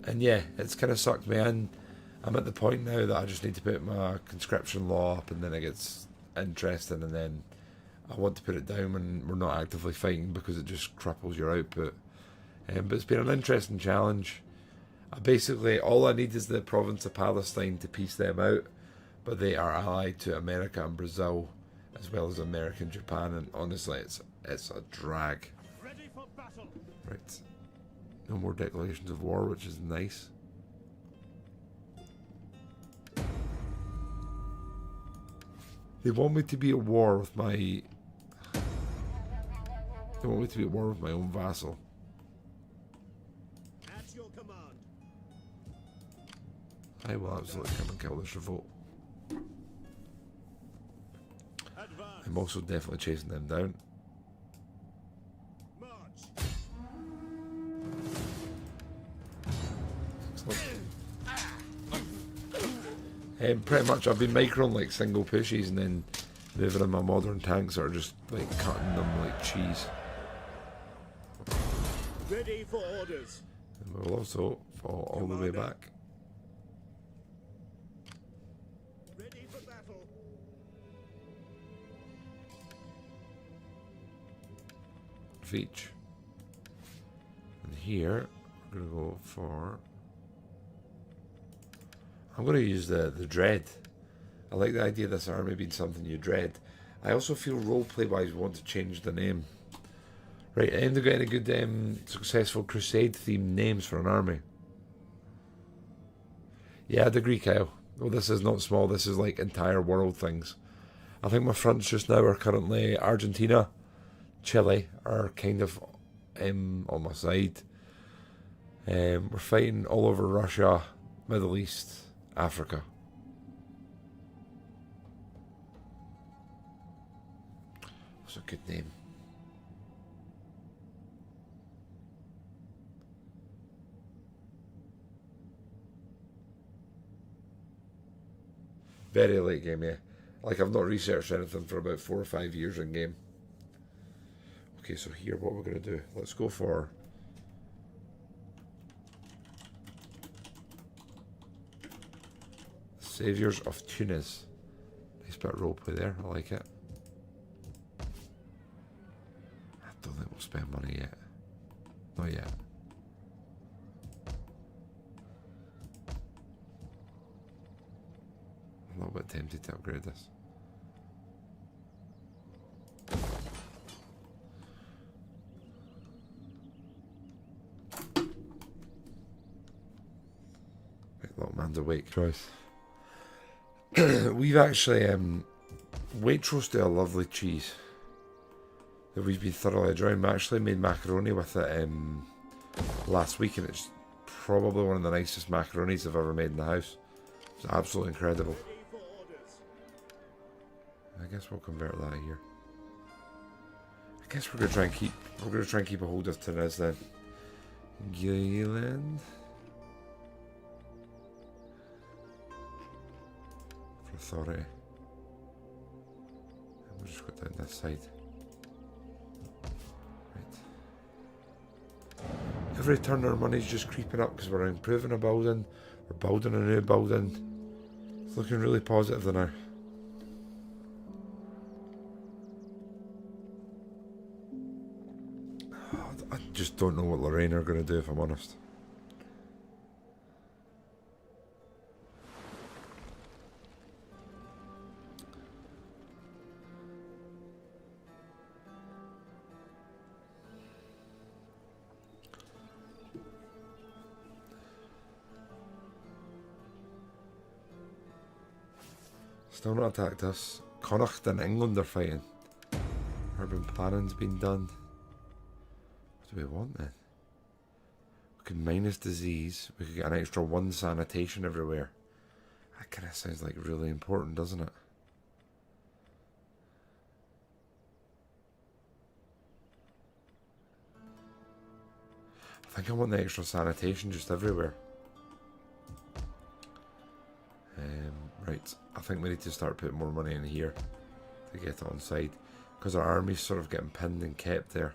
And yeah, it's kind of sucked me in. I'm at the point now that I just need to put my conscription law up, and then it gets interesting, and then I want to put it down when we're not actively fighting because it just cripples your output. But it's been an interesting challenge. Basically, all I need is the province of Palestine to peace them out, but they are allied to America and Brazil, as well as America and Japan, and honestly, it's a drag. Ready for battle. Right. No more declarations of war, which is nice. They want me to be at war with my... They want me to be at war with my own vassal. At your command. I will absolutely come and kill this revolt. Advance. I'm also definitely chasing them down. March. Pretty much I've been microing like single pushes and then moving in my modern tanks that are just like cutting them like cheese. Ready for orders. And we'll also fall all the way back. Ready for battle. Veach. And here we're gonna go for... I'm going to use the dread. I like the idea of this army being something you dread. I also feel roleplay wise we want to change the name. Right, aim to get any good successful crusade themed names for an army. Yeah, I'd agree, Kyle. Well, this is not small, this is like entire world things. I think my fronts just now are currently Argentina, Chile are kind of on my side. We're fighting all over Russia, Middle East, Africa. What's a good name? Very late game, yeah. Like I've not researched anything for about 4 or 5 years in game. Okay, so here what we're going to do. Let's go for... Saviours of Tunis. Nice bit of roleplay there, I like it. I don't think we'll spend money yet. Not yet. I'm a little bit tempted to upgrade this. Right, little man's awake. Choice. We've actually Waitrose do a lovely cheese that we've been thoroughly enjoying. We actually made macaroni with it last week, and it's probably one of the nicest macaronis I've ever made in the house. It's absolutely incredible. I guess we'll convert that here. I guess we're gonna try and keep a hold of Tunis then. Gilliland. Authority. And we'll just go down this side. Right. Every turn our money's just creeping up because we're improving a building, we're building a new building. It's looking really positive now. just don't know what Lorraine are going to do, if I'm honest. Still not attacked us. Connacht and England are fighting. Urban planning's been done. What do we want then? We could minus disease. We could get an extra 1 sanitation everywhere. That kind of sounds like really important, doesn't it? I think I want the extra sanitation just everywhere. Right, I think we need to start putting more money in here to get it on side, because our army's sort of getting pinned and kept there.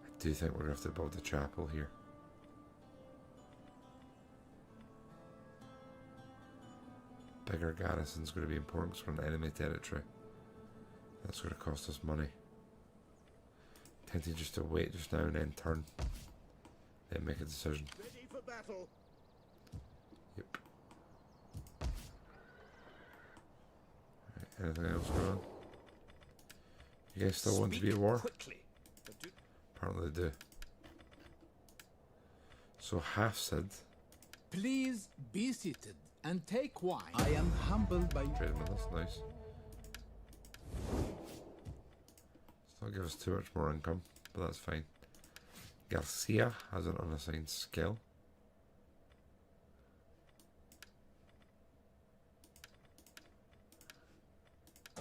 I do think we're going to have to build a chapel here. Bigger garrison's going to be important because we're in enemy territory. That's going to cost us money. Tempted just to wait just now and then turn. Then make a decision. Ready for battle. Yep. Right, anything else going on? You guys still want to be at war? Quickly. Apparently they do. So Hafsid. Please be seated and take wine. I am humbled by you. Trading with us, nice. Still give us too much more income, but that's fine. Garcia has an unassigned skill.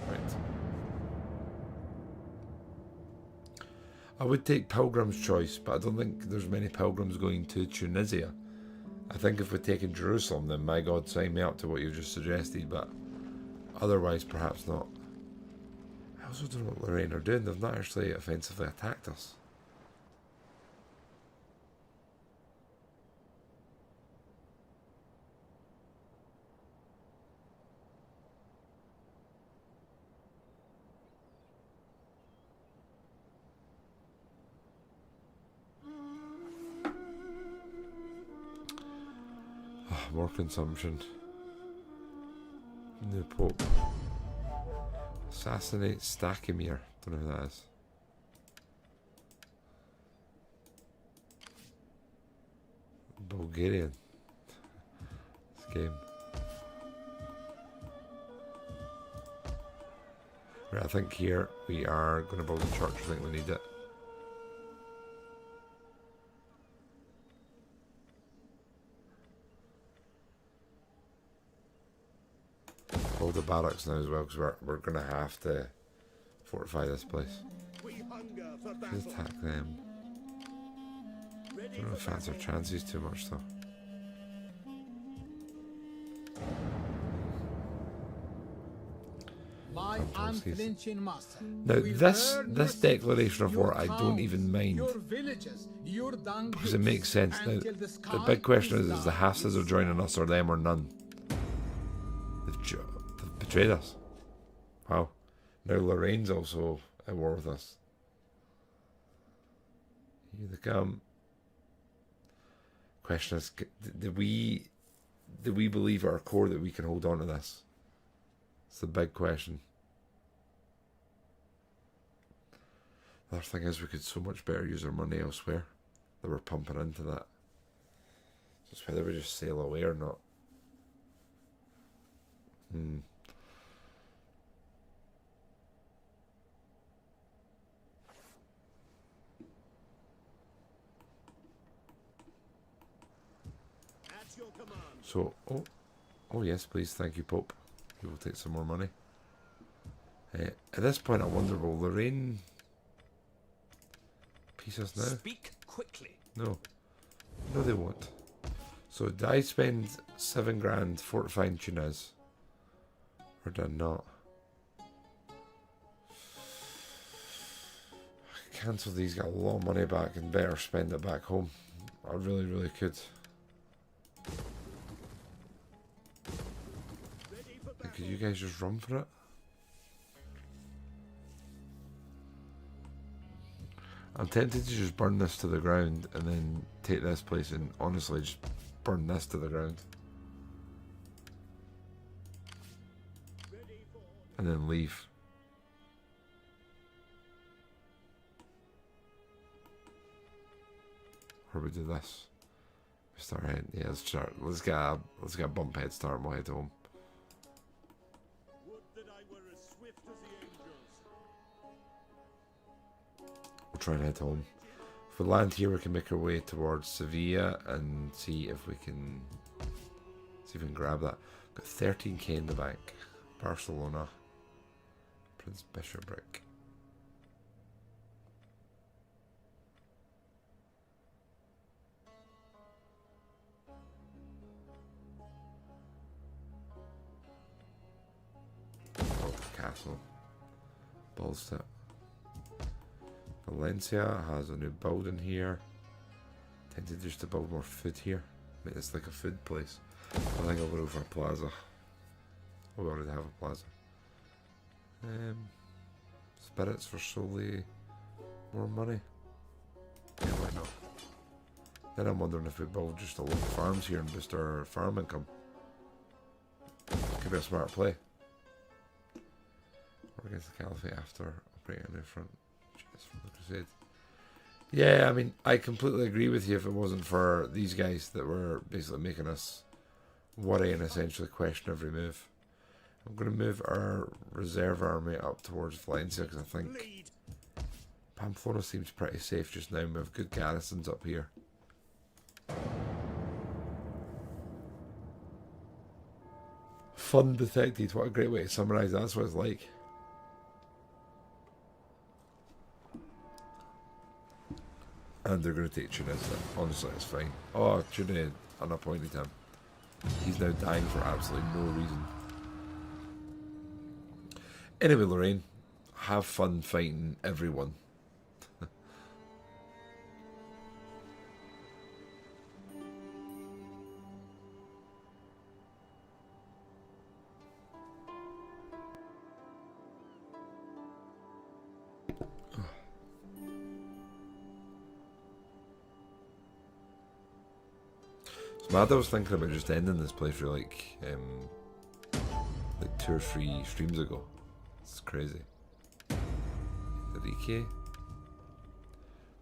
Right. I would take Pilgrim's Choice, but I don't think there's many pilgrims going to Tunisia. I think if we're taking Jerusalem, then my God, sign me up to what you just suggested, but otherwise perhaps not. I also don't know what Lorraine are doing. They've not actually offensively attacked us. More consumption. New Pope. Assassinate Stakimir. Don't know who that is. Bulgarian. This game. Right, I think here we are going to build a church. I think we need it. The barracks now as well, because we're going to have to fortify this place. Let's attack them. I don't know if that's our chances too much though. My unflinching master. Now this declaration of war I don't even mind, because it makes sense. Now the big question is the Hafsids are joining us or them or none. They've betrayed us. Wow. Now Lorraine's also at war with us. Here they come. Question is, do we believe at our core that we can hold on to this? It's the big question. The other thing is we could so much better use our money elsewhere that we're pumping into that. So it's whether we just sail away or not. So, oh yes, please, thank you, Pope. We will take some more money. At this point, I wonder, will Lorraine peace us now? Speak quickly. No, they won't. So, did I spend 7 grand fortifying Tunis, or did I not? I cancel these, get a lot of money back, and better spend it back home. I really, really could. Could you guys just run for it? I'm tempted to just burn this to the ground and then take this place and honestly just burn this to the ground. And then leave. Or we do this. We start heading. Yeah, let's start. Let's get a bump head start and we'll head home. Would that I were as swift as the angels. We'll try and head home. If we land here, we can make our way towards Sevilla and see if we can grab that. Got 13k in the bank. Barcelona. Prince Bishopric. Castle. Bolstep. Valencia has a new building here. Tempted just to build more food here. Make this like a food place. I think I'll go for a plaza. Oh, we already have a plaza. Spirits for solely more money. Yeah, why not? Then I'm wondering if we build just a lot of farms here and boost our farm income. Could be a smart play. Or against the Caliphate after operating a new front. Just from the Crusade. Yeah, I mean, I completely agree with you if it wasn't for these guys that were basically making us worry and essentially question every move. I'm going to move our reserve army up towards Valencia because I think Pamplona seems pretty safe just now. We have good garrisons up here. Fun detected. What a great way to summarise that. That's what it's like. And they're going to take Tunis. Honestly, it's fine. Oh, Tunis unappointed him. He's now dying for absolutely no reason. Anyway, Lorraine, have fun fighting everyone. It's mad, I was thinking about just ending this playthrough like 2 or 3 streams ago. It's crazy. Enrique?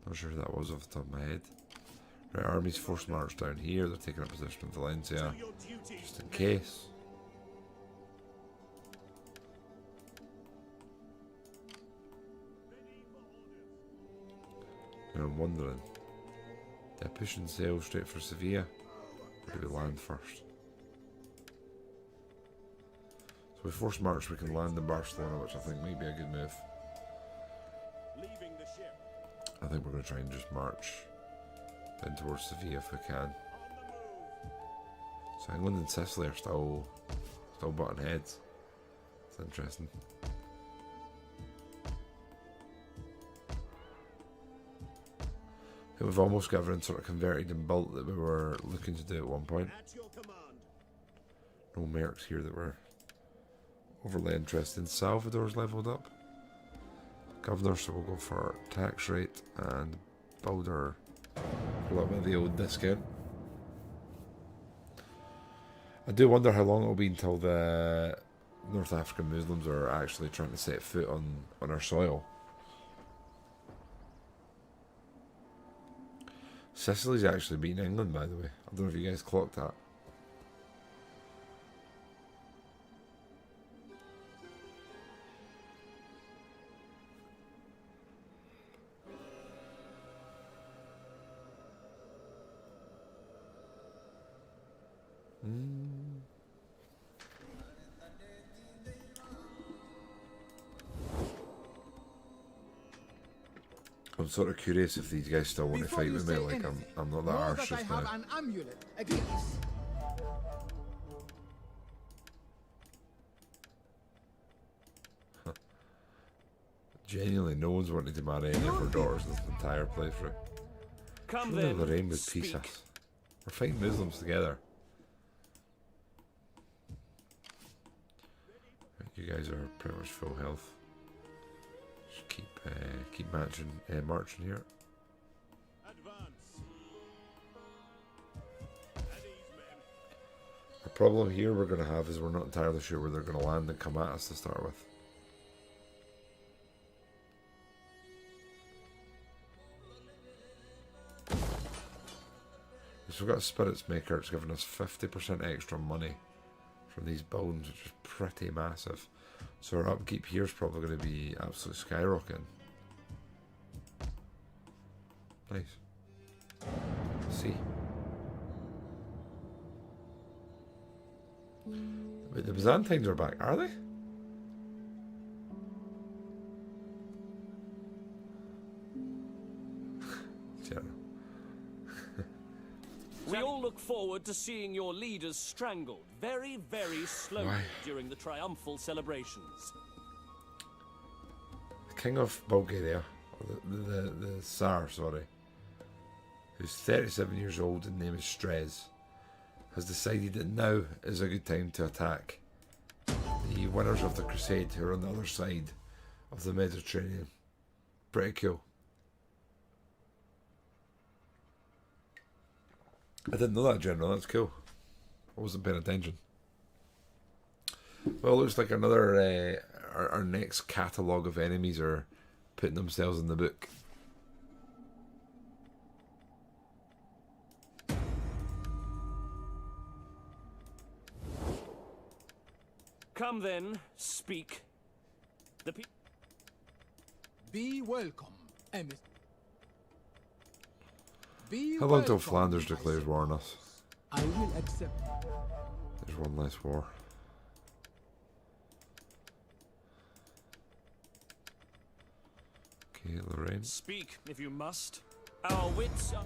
Not sure who that was off the top of my head. Right, armies force march down here. They're taking a position in Valencia. Just in case. Now I'm wondering. Do I push and sail straight for Sevilla? Or do we land first? So with force march we can land in Barcelona, which I think might be a good move. Leaving the ship. I think we're going to try and just march down towards Sevilla if we can. So England and Sicily are still butting heads. It's interesting. I think we've almost got everything sort of converted and built that we were looking to do at one point. At your command. No mercs here that were overly interested. Salvador's leveled up. Governor, so we'll go for tax rate and builder. Pull up with the old discount. I do wonder how long it'll be until the North African Muslims are actually trying to set foot on our soil. Sicily's actually beating England, by the way. I don't know if you guys clocked that. I'm sort of curious if these guys still want to Before fight you with me. say Like anything, I'm not that know harsh that I just have now. an amulet against. Genuinely, no one's wanted to marry any of her daughters this entire playthrough. Come Surely then, Lorraine would peace speak. us. We're fighting Muslims together. Right, you guys are pretty much full health. Just keep keep marching here. Advance. At ease, men. The problem here we're going to have is we're not entirely sure where they're going to land and come at us to start with. So we've got a spirits maker. It's giving us 50% extra money from these buildings, which is pretty massive. So our upkeep here is probably going to be absolutely skyrocketing. Nice. Let's see. Wait, the Byzantines are back, are they? We all look forward to seeing your leaders strangled very, very slowly during the triumphal celebrations. The King of Bulgaria, or the Tsar, sorry, who's 37 years old and name is Strez, has decided that now is a good time to attack the winners of the Crusade who are on the other side of the Mediterranean. Pretty cool. I didn't know that, General. That's cool. I wasn't paying attention. Well, looks like another our next catalogue of enemies are putting themselves in the book. Come then, speak. The people. Be welcome, Emissary. Be How long till welcome, Flanders I declares say. war on us? I will accept. There's one less war. Okay, Lorraine. Speak if you must. Our wits are...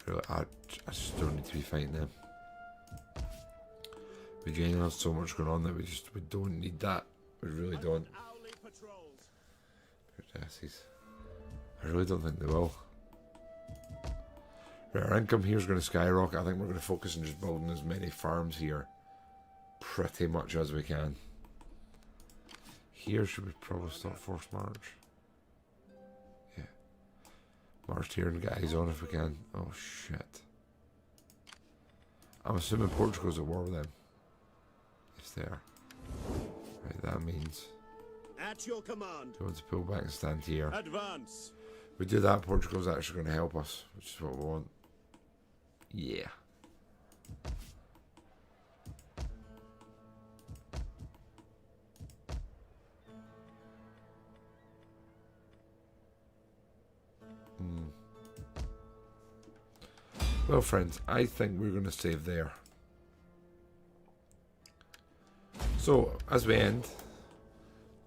Really, I just don't need to be fighting them. We again have so much going on that we don't need that. We really don't. Owly patrols. I really don't think they will. Right, our income here is going to skyrocket. I think we're going to focus on just building as many farms here pretty much as we can. Here should we probably start forced march? Yeah. March here and get eyes on if we can. Oh shit. I'm assuming Portugal's at war with them. Yes they are. Right, that means At your command. we want to pull back and stand here. Advance. We do that, Portugal's actually going to help us, which is what we want. Yeah. Well, friends, I think we're going to save there. So, as we end,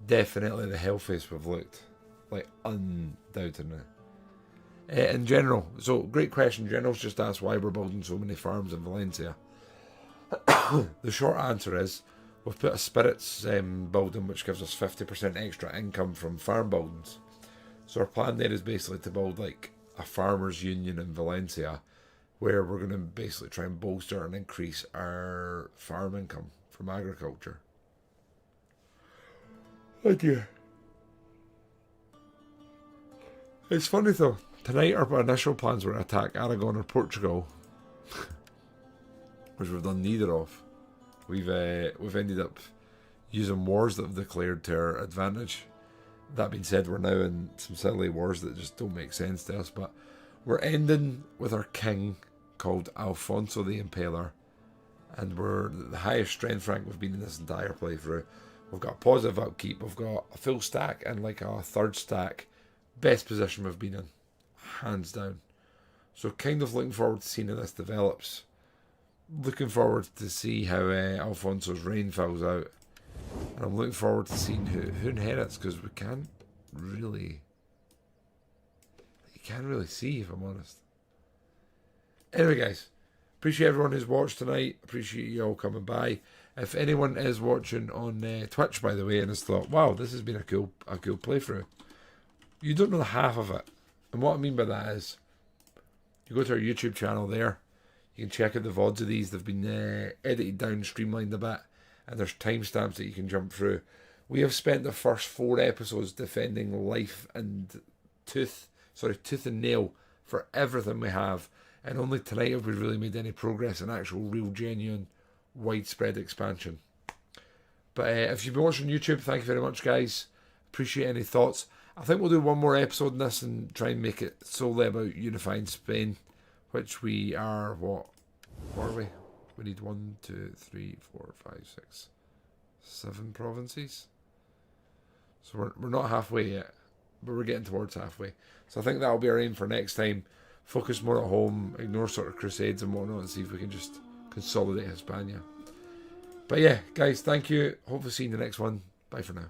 definitely the healthiest we've looked. Like, undoubtedly. In general, so great question. General's just asked why we're building so many farms in Valencia. The short answer is we've put a spirits building which gives us 50% extra income from farm buildings. So our plan there is basically to build like a farmers union in Valencia where we're going to basically try and bolster and increase our farm income from agriculture. Oh dear. It's funny though, tonight our initial plans were to attack Aragon or Portugal, which we've done neither of. We've ended up using wars that have declared to our advantage. That being said, we're now in some silly wars that just don't make sense to us, but we're ending with our king called Alfonso the Impaler, and we're the highest strength rank we've been in this entire playthrough. We've got positive upkeep, we've got a full stack and like a third stack. Best position we've been in, hands down. So kind of looking forward to seeing how this develops. Looking forward to see how Alfonso's reign fills out. And I'm looking forward to seeing who inherits, because we can't really... You can't really see, if I'm honest. Anyway, guys, appreciate everyone who's watched tonight. Appreciate you all coming by. If anyone is watching on Twitch, by the way, and has thought, wow, this has been a cool playthrough, you don't know the half of it. And what I mean by that is, you go to our YouTube channel there, you can check out the VODs of these. They've been edited down, streamlined a bit. and there's timestamps that you can jump through. We have spent the first 4 episodes defending life and tooth and nail for everything we have, and only tonight have we really made any progress in actual, real, genuine, widespread expansion. But if you've been watching YouTube, thank you very much, guys. Appreciate any thoughts. I think we'll do one more episode in this and try and make it solely about unifying Spain, which we are, what are we? We need 1, 2, 3, 4, 5, 6, 7 provinces. So we're not halfway yet, but we're getting towards halfway. So I think that'll be our aim for next time. Focus more at home, ignore sort of crusades and whatnot, and see if we can just consolidate Hispania. But yeah, guys, thank you. Hopefully see you in the next one. Bye for now.